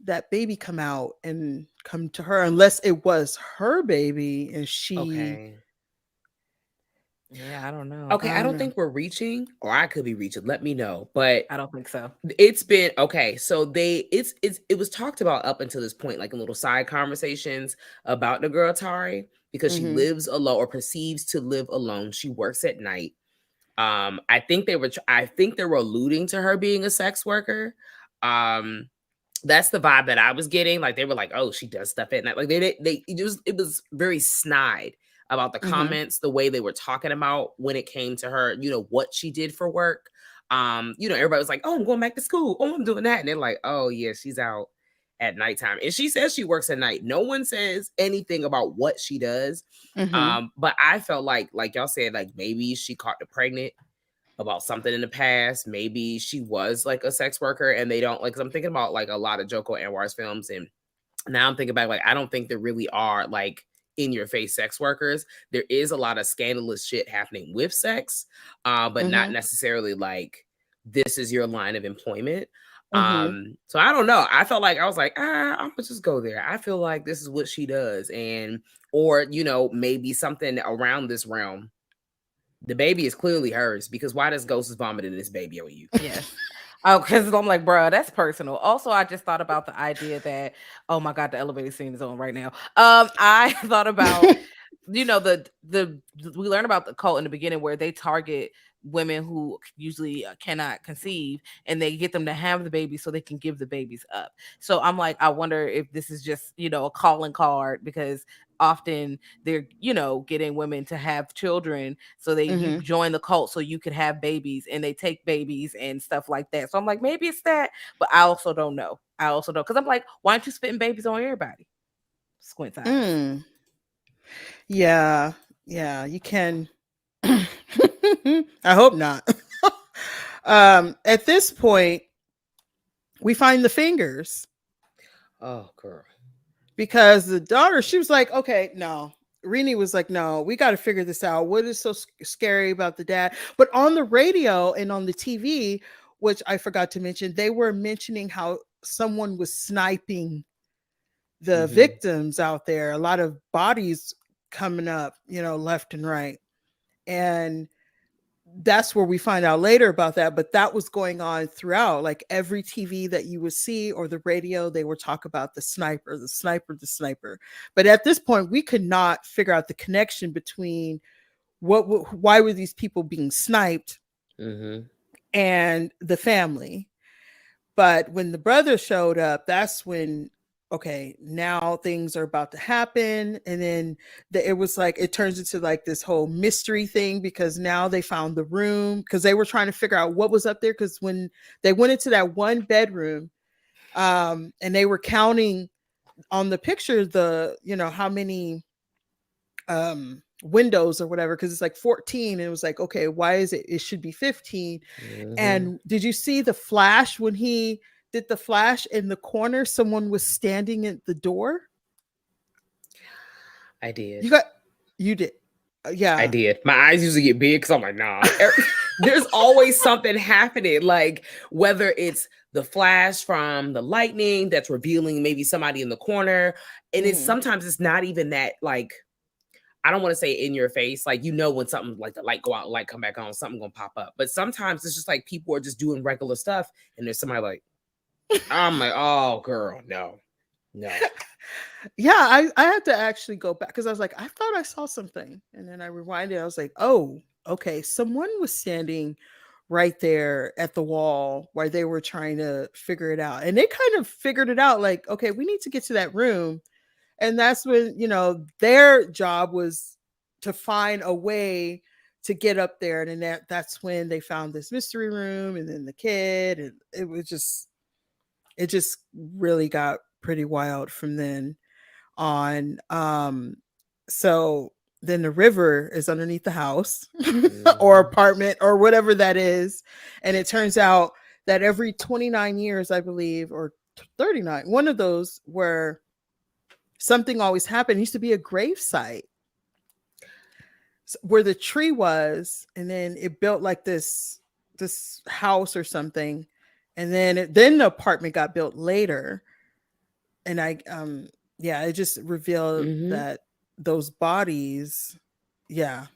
that baby come out and come to her unless it was her baby and she, Okay. Yeah, I don't know. Okay, I I don't don't know. think we're reaching, or I could be reaching. Let me know. But I don't think so. it's been okay. So it was talked about up until this point, like in little side conversations about the girl Tari, because she Mhm. lives alone or perceives to live alone. She works at night. I think they were alluding to her being a sex worker. Um, that's the vibe that I was getting. Like they were like, "Oh, she does stuff at night." Like they it was very snide about the Mhm. comments, the way they were talking about when it came to her, what she did for work. Everybody was like, "Oh, I'm going back to school. Oh, I'm doing that," and they're like, "Oh, yeah, she's out at nighttime," and she says she works at night. No one says anything about what she does. Mhm. But I felt like y'all said, like maybe she caught the pregnant about something in the past. Maybe she was like a sex worker and they don't like, 'cause I'm thinking about like a lot of Joko Anwar's films. And now I'm thinking back, like, I don't think there really are like in your face sex workers. There is a lot of scandalous shit happening with sex, but not Mhm. necessarily like this is your line of employment. Mhm. So I don't know. I felt like I was like, I'm gonna just go there. I feel like this is what she does, and or maybe something around this realm. The baby is clearly hers because why does Ghost is vomiting this baby on you? Yes. Oh, because I'm like, bro, that's personal. Also, I just thought about the idea that, oh my God, the elevator scene is on right now. I thought about you know, the we learn about the cult in the beginning where they target women who usually cannot conceive, and they get them to have the baby so they can give the babies up. So I'm like, I wonder if this is just, you know, a calling card, because often they're, you know, getting women to have children so they you Mhm. join the cult so you could have babies, and they take babies and stuff like that. So I'm like, maybe it's that, but I also don't know. I also don't, because I'm like, why aren't you spitting babies on everybody? Squint eyes. Mm. Yeah. Yeah, you can. I hope not. At this point, we find the fingers Oh, girl. because the daughter, she was like, okay, no. Rini was like, no, we got to figure this out. What is so scary about the dad? But on the radio and on the TV, which I forgot to mention, they were mentioning how someone was sniping the Mm-hmm. victims out there, a lot of bodies coming up, you know, left and right. And that's where we find out later about that, but that was going on throughout, like every TV that you would see or the radio, they would talk about the sniper, the sniper, the sniper. But at this point we could not figure out the connection between why were these people being sniped Mm-hmm. and the family. But when the brother showed up, that's when, okay, now things are about to happen. And then it was like, it turns into like this whole mystery thing because now they found the room because they were trying to figure out what was up there. Because when they went into that one bedroom, and they were counting on the picture, the, you know, how many windows or whatever, because it's like 14, and it was like, okay, why is it should be 15. Mm-hmm. And did you see the flash when he did the flash in the corner? Someone was standing at the door. I did. You got, you did. I Yeah. did. My eyes usually get big because I'm like, nah. There's always something happening. Like whether it's the flash from the lightning that's revealing maybe somebody in the corner. And it's Mhm. sometimes it's not even that, like, I don't want to say in your face. Like, you know, when something like the light go out, light come back on, something gonna pop up. But sometimes it's just like people are just doing regular stuff. And there's somebody like, I'm like, oh girl, no. No. Yeah, I had to actually go back because I was like, I thought I saw something. And then I rewinded. I was like, oh, okay. Someone was standing right there at the wall where they were trying to figure it out. And they kind of figured it out like, okay, we need to get to that room. And that's when, you know, their job was to find a way to get up there. And then that's when they found this mystery room and then the kid. And it just really got pretty wild from then on. So then the river is underneath the house or Mhm. apartment or whatever that is. And it turns out that every 29 years, I believe, or 39, one of those where something always happened, it used to be a grave site where the tree was, and then it built like this house or something. And then the apartment got built later. And yeah, it just revealed Mhm. that those bodies, yeah.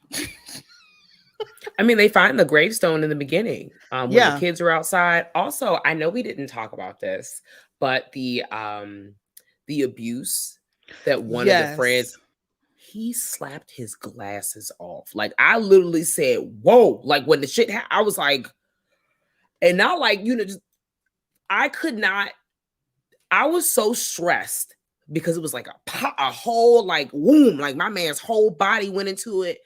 I mean, they find the gravestone in the beginning, when the Yeah. kids are outside. Also, I know we didn't talk about this, but the abuse that one of the friends, Yes. he slapped his glasses off. Like I literally said, "Whoa!" Like when the shit, I was like, and not like just I could not. I was so stressed because it was like a whole like womb, like my man's whole body went into it.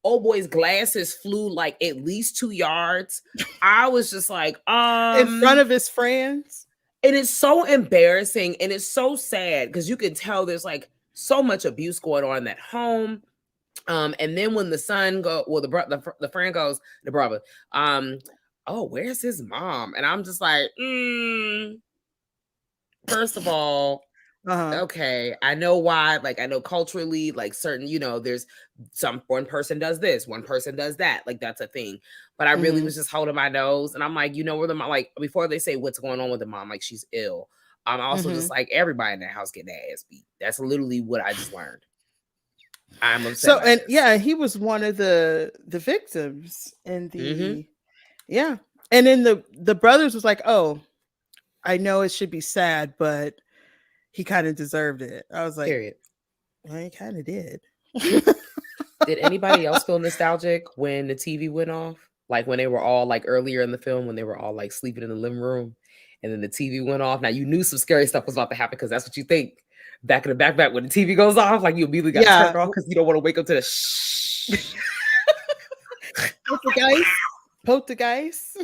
Oh boy's glasses flew like at least 2 yards. I was just like, In front of his friends. and it's so embarrassing and it's so sad because you can tell there's like so much abuse going on in that home. And then when the son well, the friend goes, the brother, oh, where's his mom? And I'm just like, first of all, Uh-huh. okay, I know why. Like, I know culturally, like certain, there's one person does this, one person does that. Like, that's a thing. But I really Mhm. was just holding my nose, and I'm like, where the mom? Like, before they say what's going on with the mom, like she's ill. I'm also just Mhm. like everybody in that house getting their ass beat. That's literally what I just learned. I'm upset So, by and this. yeah, he was one of the victims in Mm-hmm. the, yeah. And then the brothers was like, "Oh, I know it should be sad, but he kind of deserved it." I was like, Period. well, he kind of did. Did anybody else feel nostalgic when the TV went off? Like when they were all like earlier in the film when they were all like sleeping in the living room and then the TV went off. Now you knew some scary stuff was about to happen because that's what you think. Back in the back when the TV goes off, like you immediately got Yeah. turned off because you don't want to wake up to the shh. Poltergeist. Poltergeist.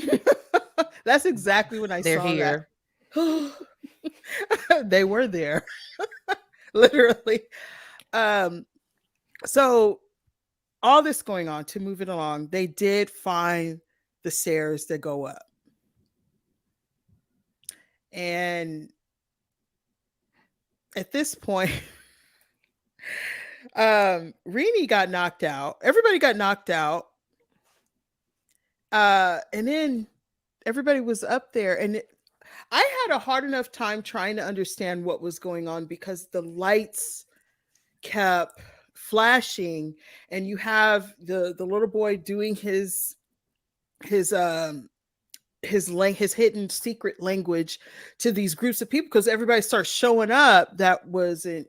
That's exactly when I They're saw that. here. They were there. Literally. Um, so all this going on to move it along, they did find the stairs that go up. And at this point, Rini got knocked out. Everybody got knocked out. And then everybody was up there. And I had a hard enough time trying to understand what was going on because the lights kept flashing and you have the little boy doing his his hidden secret language to these groups of people because everybody starts showing up that wasn't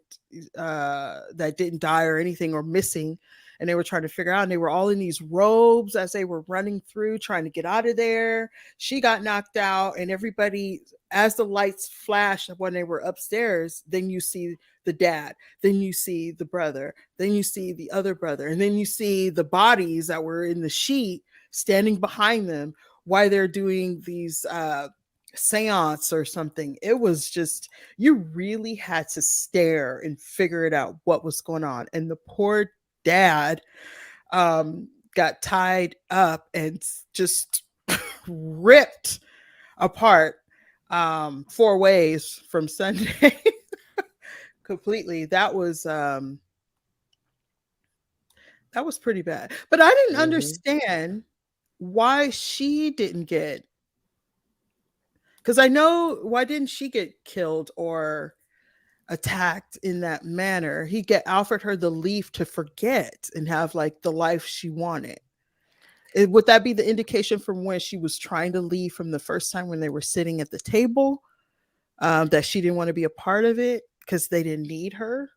that didn't die or anything or missing, and they were trying to figure out, and they were all in these robes as they were running through trying to get out of there. She got knocked out, and everybody, as the lights flashed when they were upstairs, then you see the dad, then you see the brother, then you see the other brother, and then you see the bodies that were in the sheet standing behind them while they're doing these seance or something. It was just, you really had to stare and figure it out what was going on. And the poor dad got tied up and just ripped apart 4 ways from Sunday. Completely. That was pretty bad. But I didn't understand why she didn't get, because I know, why didn't she get killed or attacked in that manner? He offered her the leaf to forget and have like the life she wanted. Would that be the indication from when she was trying to leave from the first time when they were sitting at the table, that she didn't want to be a part of it because they didn't need her?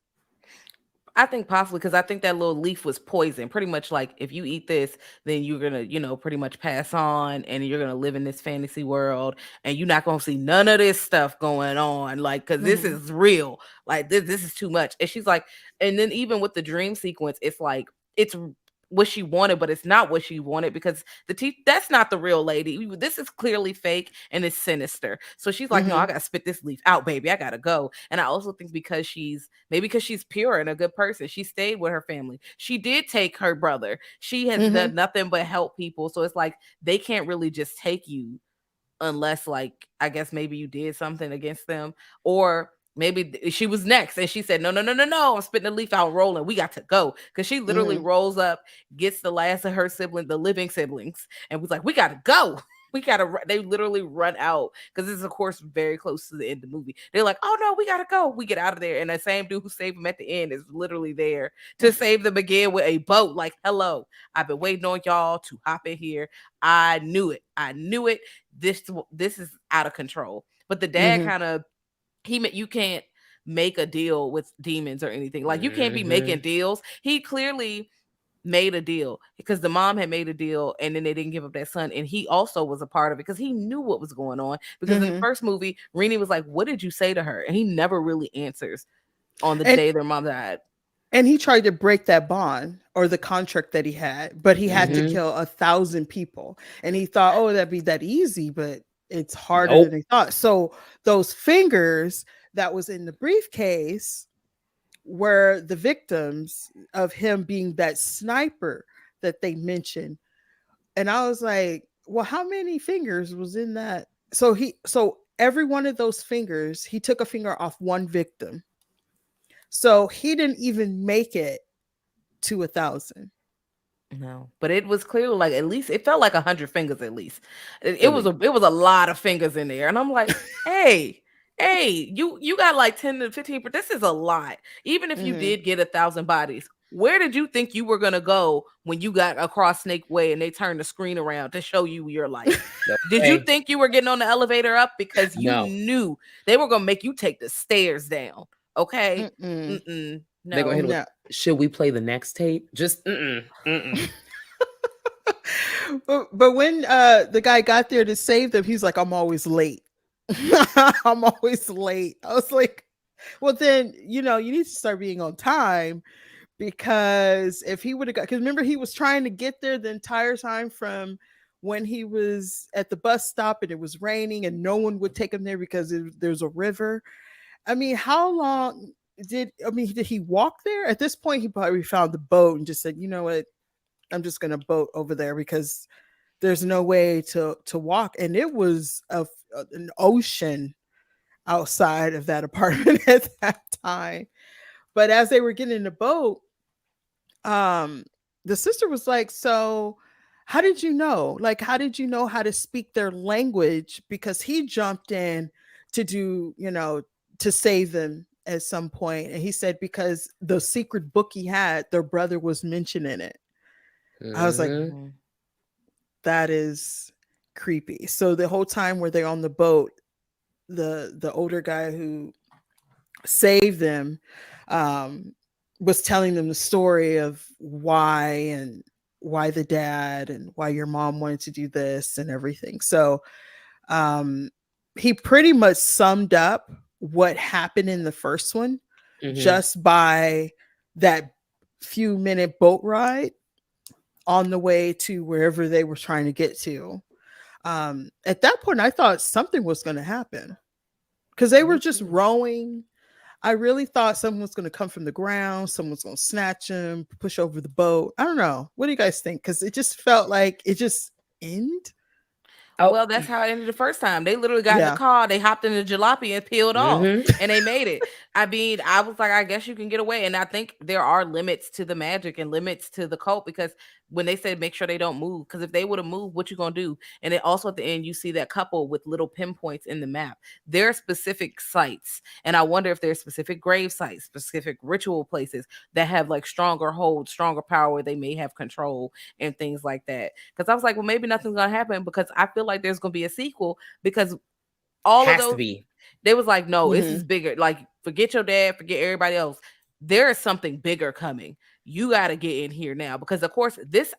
I think possibly because I think that little leaf was poison. Pretty much like if you eat this, then you're gonna, pretty much pass on and you're gonna live in this fantasy world and you're not gonna see none of this stuff going on. Like, cause this is real. Like this is too much. And she's like, and then even with the dream sequence, it's like it's what she wanted, but it's not what she wanted because that's not the real lady. This is clearly fake and it's sinister. So she's like, no, I gotta spit this leaf out, baby. I gotta go. And I also think because she's pure and a good person, she stayed with her family. She did take her brother. She has done nothing but help people. So it's like they can't really just take you unless, like, I guess maybe you did something against them, or maybe she was next and she said, no, I'm spitting the leaf out, rolling. We got to go. Because she literally rolls up, gets the last of her siblings, the living siblings, and was like, we got to go. They literally run out because this is, of course, very close to the end of the movie. They're like, oh no, we got to go. We get out of there. And the same dude who saved them at the end is literally there to save them again with a boat. Like, hello, I've been waiting on y'all to hop in here. I knew it. This is out of control. But the dad kind of, you can't make a deal with demons or anything. Like, you can't be making deals. He clearly made a deal because the mom had made a deal and then they didn't give up that son, and he also was a part of it because he knew what was going on, because in the first movie Rini was like, what did you say to her? And he never really answers on the day their mom died. And he tried to break that bond or the contract that he had, but he had to kill 1,000 people, and he thought, oh, that'd be that easy, but it's harder than he thought. So those fingers that was in the briefcase were the victims of him being that sniper that they mentioned. And I was like, well, how many fingers was in that? So every one of those fingers, he took a finger off one victim. So he didn't even make it to 1,000. No, but it was clearly like, at least it felt like 100 fingers at least. It was a lot of fingers in there, and I'm like, hey, you got like 10 to 15, but this is a lot. Even if you did get 1,000 bodies, where did you think you were gonna go when you got across Snake Way and they turned the screen around to show you your life? Did you think you were getting on the elevator up? Because you knew they were gonna make you take the stairs down. Okay. They're gonna hit No. it with, No. should we play the next tape? Just mm-mm. But when the guy got there to save them, he's like, I'm always late. I'm always late. I was like, well, then, you know, you need to start being on time, because if he would have got, because remember, he was trying to get there the entire time from when he was at the bus stop and it was raining and no one would take him there because there's a river. I mean, how long did he walk there? At this point, he probably found the boat and just said, you know what, I'm just gonna boat over there because there's no way to walk. And it was an ocean outside of that apartment at that time. But as they were getting in the boat, um, the sister was like, "So, how did you know? Like, how did you know how to speak their language?" Because he jumped in to do, you know, to save them at some point, and he said because the secret book he had, their brother was mentioned in it. I was like, Mm-hmm. Mhm. that is creepy. So the whole time where they're on the boat, the older guy who saved them um was telling them the story of why, and why the dad, and why your mom wanted to do this and everything. So um he pretty much summed up what happened in the first one Mm-hmm. just by that few minute boat ride on the way to wherever they were trying to get to. At that point, I thought something was going to happen because they were Me just too. rowing. I really thought someone was going to come from the ground, someone's going to snatch him, push over the boat. I don't know. What do you guys think? Because it just felt like it just ended. Oh, Well, that's how it ended the first time. They literally got in the Yeah. car, they hopped in the jalopy and peeled off, mm-hmm. and they made it. I mean, I was like, I guess you can get away. And I think there are limits to the magic and limits to the cult, because when they said make sure they don't move, because if they would have moved, what you gonna do? And then also at the end, you see that couple with little pinpoints in the map. There are specific sites, and I wonder if there's specific grave sites, specific ritual places that have like stronger hold, stronger power, where they may have control and things like that. Because I was like, well, maybe nothing's gonna happen, because I feel like there's gonna be a sequel, because all of Has to those, be. they was like, no, this is Hmm. bigger. Like, forget your dad, forget everybody else. There is something bigger coming. You got to get in here now, because of course this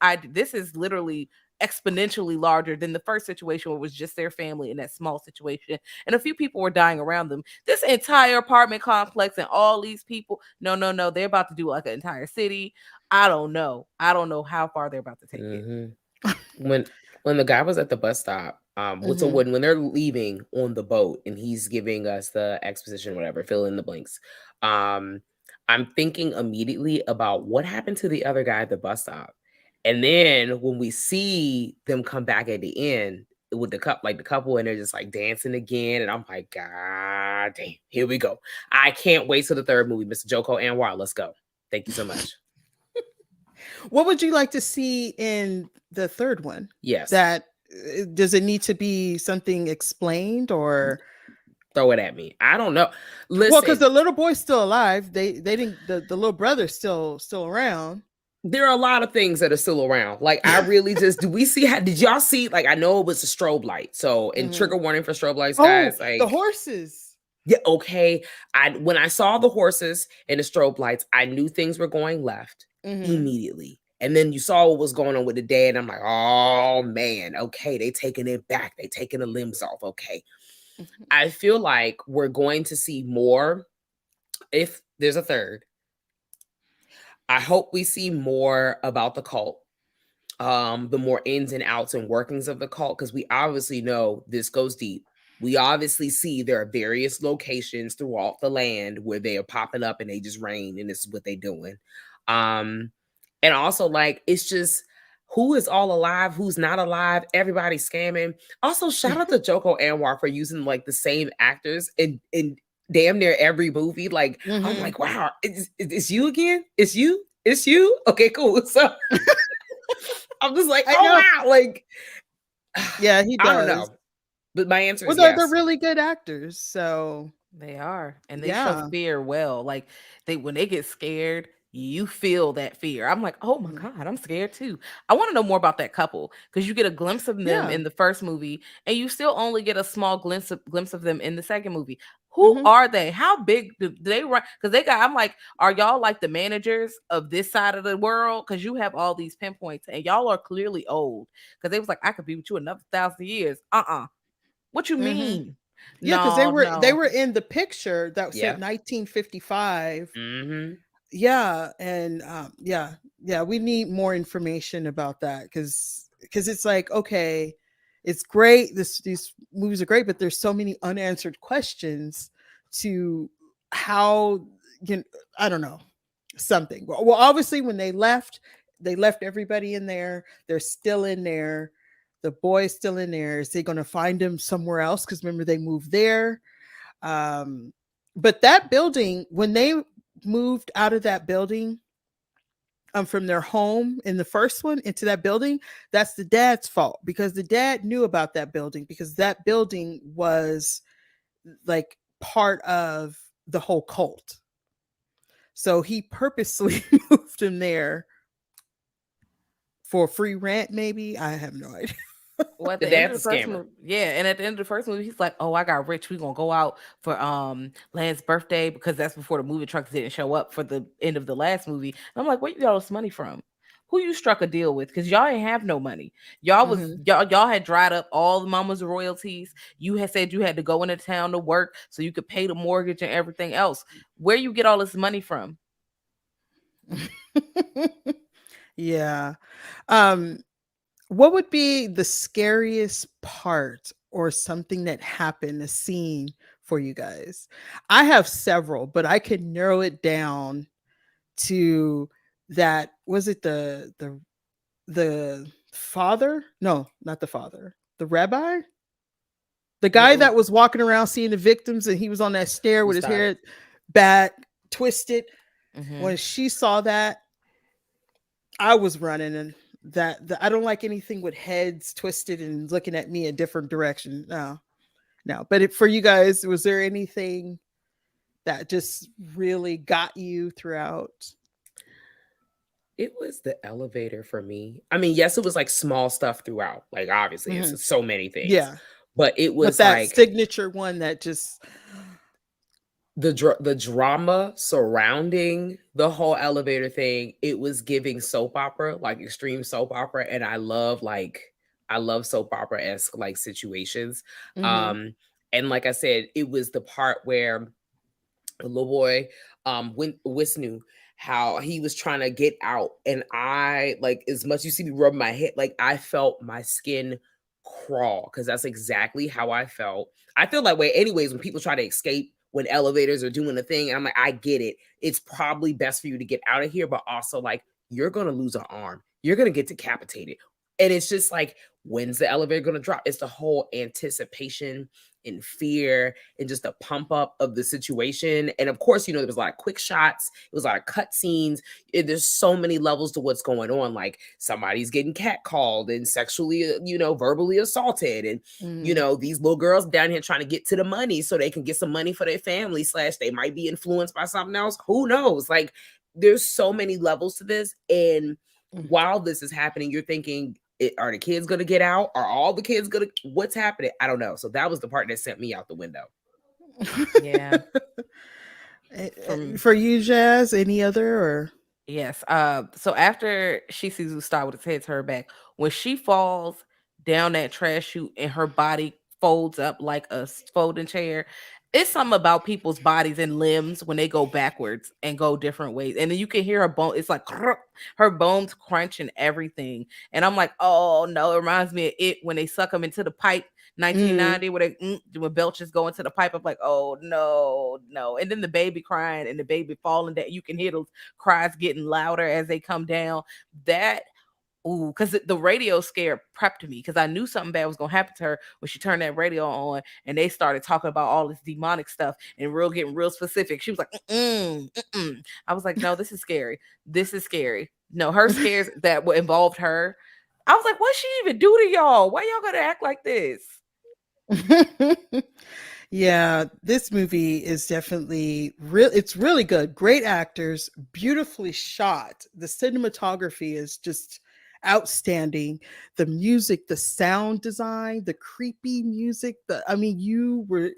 is literally exponentially larger than the first situation where it was just their family in that small situation and a few people were dying around them. This entire apartment complex and all these people, no, no, no, they're about to do like an entire city. I don't know how far they're about to take it. Mm-hmm. when when the guy was at the bus stop, so Hmm. when they're leaving on the boat and he's giving us the exposition, whatever, fill in the blanks. Um, I'm thinking immediately about what happened to the other guy at the bus stop. And then when we see them come back at the end with the couple, and they're just like dancing again, and I'm like, God damn, here we go. I can't wait till the third movie, Mr. Joko Anwar. Let's go. Thank you so much. What would you like to see in the third one? Yes. That does it need to be something explained, or Throw it at me. I don't know. well, because Listen, the little boy's still alive. They didn't, the little brother's still around. there are a lot of things that are still around. Like, I really just, do we see how, did y'all see? Like, I know it was a strobe light. So, and Mhm. trigger warning for strobe lights, Oh, guys. the Like, horses. yeah, okay. When I saw the horses and the strobe lights, I knew things were going left Hmm. immediately. And then you saw what was going on with the dad. And I'm like, oh man, okay, they taking it back. They taking the limbs off. Okay. Hmm. I feel like we're going to see more if there's a third. I hope we see more about the cult, the more ins and outs and workings of the cult, because we obviously know this goes deep. We obviously see there are various locations throughout the land where they are popping up and they just reign, and this is what they're doing. Um, and also, like, it's just who is all alive, who's not alive, everybody's scamming. Also, shout out to Joko Anwar for using like the same actors in damn near every movie. Like, I'm Hmm. like, wow, it's you again? It's you? It's you? Okay, cool. So I'm just like, I oh know. wow, like Yeah, he I don't does. know, but my answer Well, is they're yes. really good actors, so They are, and they show yeah. fear well. Like, they when they get scared, you feel that fear. I'm like, oh my Mhm. god, I'm scared too. I want to know more about that couple, because you get a glimpse of them Yeah. in the first movie, and you still only get a small glimpse of them in the second movie. Who Mhm. are they? How big do they run? Because they got, I'm like, are y'all like the managers of this side of the world? Because you have all these pinpoints and y'all are clearly old. Because they was like, I could be with you another 1,000 years. What you Mhm. mean? Yeah, because No, they no. were in the picture that said Yeah. 1955. Mm-hmm. Yeah, and yeah, we need more information about that because it's like, okay, it's great. These movies are great, but there's so many unanswered questions to how you know, I don't know something. Well, obviously, when they left everybody in there. They're still in there. The boy's still in there. Is they going to find him somewhere else? Because remember, they moved there. Um, but that building, when they moved out of that building, from their home in the first one into that building, that's the dad's fault because the dad knew about that building because that building was like part of the whole cult. So he purposely moved him there for free rent, maybe. I have no idea. Well, at The the end of dad's the a first scammer. movie, yeah, and at the end of the first movie, he's like, "Oh, I got rich. We gonna go out for Lance's birthday because that's before the movie trucks didn't show up for the end of the last movie." And I'm like, "Where you got all this money from? Who you struck a deal with? Because y'all ain't have no money. Mhm. Y'all had dried up all the mama's royalties. You had said you had to go into town to work so you could pay the mortgage and everything else. Where you get all this money from?" Yeah. Um, what would be the scariest part or something that happened, a scene for you guys? I have several, but I could narrow it down to that. Was it the father? No, not the father. The rabbi? The guy Mm-mm. that was walking around seeing the victims and he was on that stair You with his start. hair back twisted. Hmm. When she saw that, I was running and I don't like anything with heads twisted and looking at me a different direction. No, no. But for you guys, was there anything that just really got you throughout? It was the elevator for me. I mean, yes, it was like small stuff throughout. Like obviously, Mhm. it's so many things, Yeah, but it but was that like signature one that just. the drama surrounding the whole elevator thing. It was giving soap opera, like extreme soap opera, and I love soap opera esque like situations. Mhm. Um, and like I said, it was the part where the little boy Wisnu, how he was trying to get out, and I like, as much you see me rub my head, like I felt my skin crawl because that's exactly how I felt. I feel that way anyways when people try to escape when elevators are doing a thing, and I'm like, I get it, it's probably best for you to get out of here, but also like you're gonna lose an arm, you're gonna get decapitated, and it's just like, when's the elevator gonna drop? It's the whole anticipation and fear and just a pump up of the situation. And of course, there was a lot of quick shots, it was a lot of cut scenes. There's so many levels to what's going on. Like somebody's getting catcalled and sexually, verbally assaulted. And, Mhm. these little girls down here trying to get to the money so they can get some money for their family, slash, they might be influenced by something else. Who knows? Like, there's so many levels to this. And Mhm. while this is happening, you're thinking, are the kids gonna get out? Are all the kids gonna? What's happening? I don't know. So that was the part that sent me out the window. Yeah. From For you, Jazz, any other or? Yes. So after she sees Gustave with his head turned back, when she falls down that trash chute and her body folds up like a folding chair, it's something about people's bodies and limbs when they go backwards and go different ways. And then you can hear her bone, it's like her bones crunch and everything. And I'm like, oh no, it reminds me of it when they suck them into the pipe. Mhm. 1990, where when belches go into the pipe. I'm like, oh no, no. And then the baby crying and the baby falling, that you can hear those cries getting louder as they come down. That, ooh, because the radio scare prepped me because I knew something bad was gonna happen to her when she turned that radio on and they started talking about all this demonic stuff and getting real specific. She was like, mm-mm, mm-mm. I was like, no, this is scary. This is scary. No, her scares that involved her. I was like, what she even do to y'all? Why y'all gotta act like this? Yeah, this movie is definitely real. It's really good. Great actors, beautifully shot. The cinematography is just outstanding. The music, the sound design, the creepy music. I mean, you were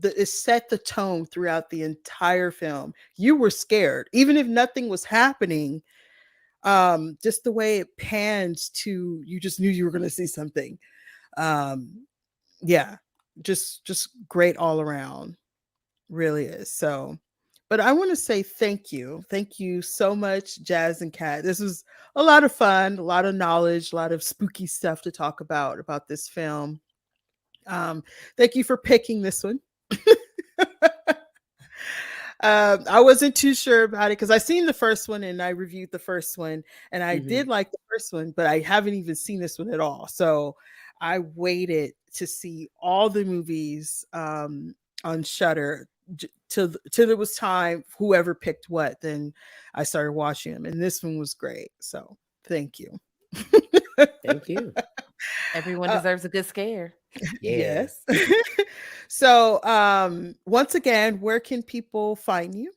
it set the tone throughout the entire film. You were scared, even if nothing was happening. Just the way it pans to, you just knew you were going to see something. Um, yeah, just great all around. Really is. So, but I want to say thank you. Thank you so much, Jazz and Kat. This was a lot of fun, a lot of knowledge, a lot of spooky stuff to talk about this film. Um, Thank you for picking this one. I wasn't too sure about it because I seen the first one and I reviewed the first one and I did like the first one, but I haven't even seen this one at all. So I waited to see all the movies on Shudder till it was time. Whoever picked what, then I started watching them, and this one was great. So thank you. Thank you. Everyone deserves a good scare. Yes. So once again, where can people find you?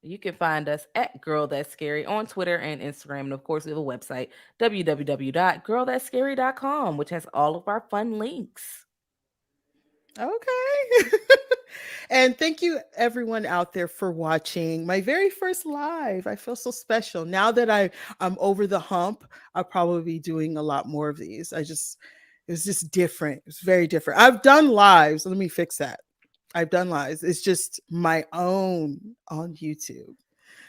You can find us at Girl That's Scary on Twitter and Instagram. And of course, we have a website, www.girlthat'scary.com, which has all of our fun links. Okay. And thank you everyone out there for watching my very first live. I feel so special. Now that I'm over the hump, I'll probably be doing a lot more of these. It was just different. It's very different. I've done lives. Let me fix that. I've done lives. It's just my own on YouTube.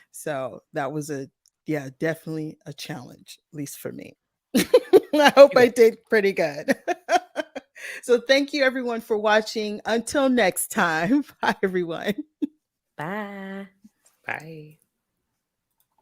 So that was definitely a challenge, at least for me. I hope I did pretty good. So thank you everyone for watching. Until next time. Bye everyone. Bye. Bye.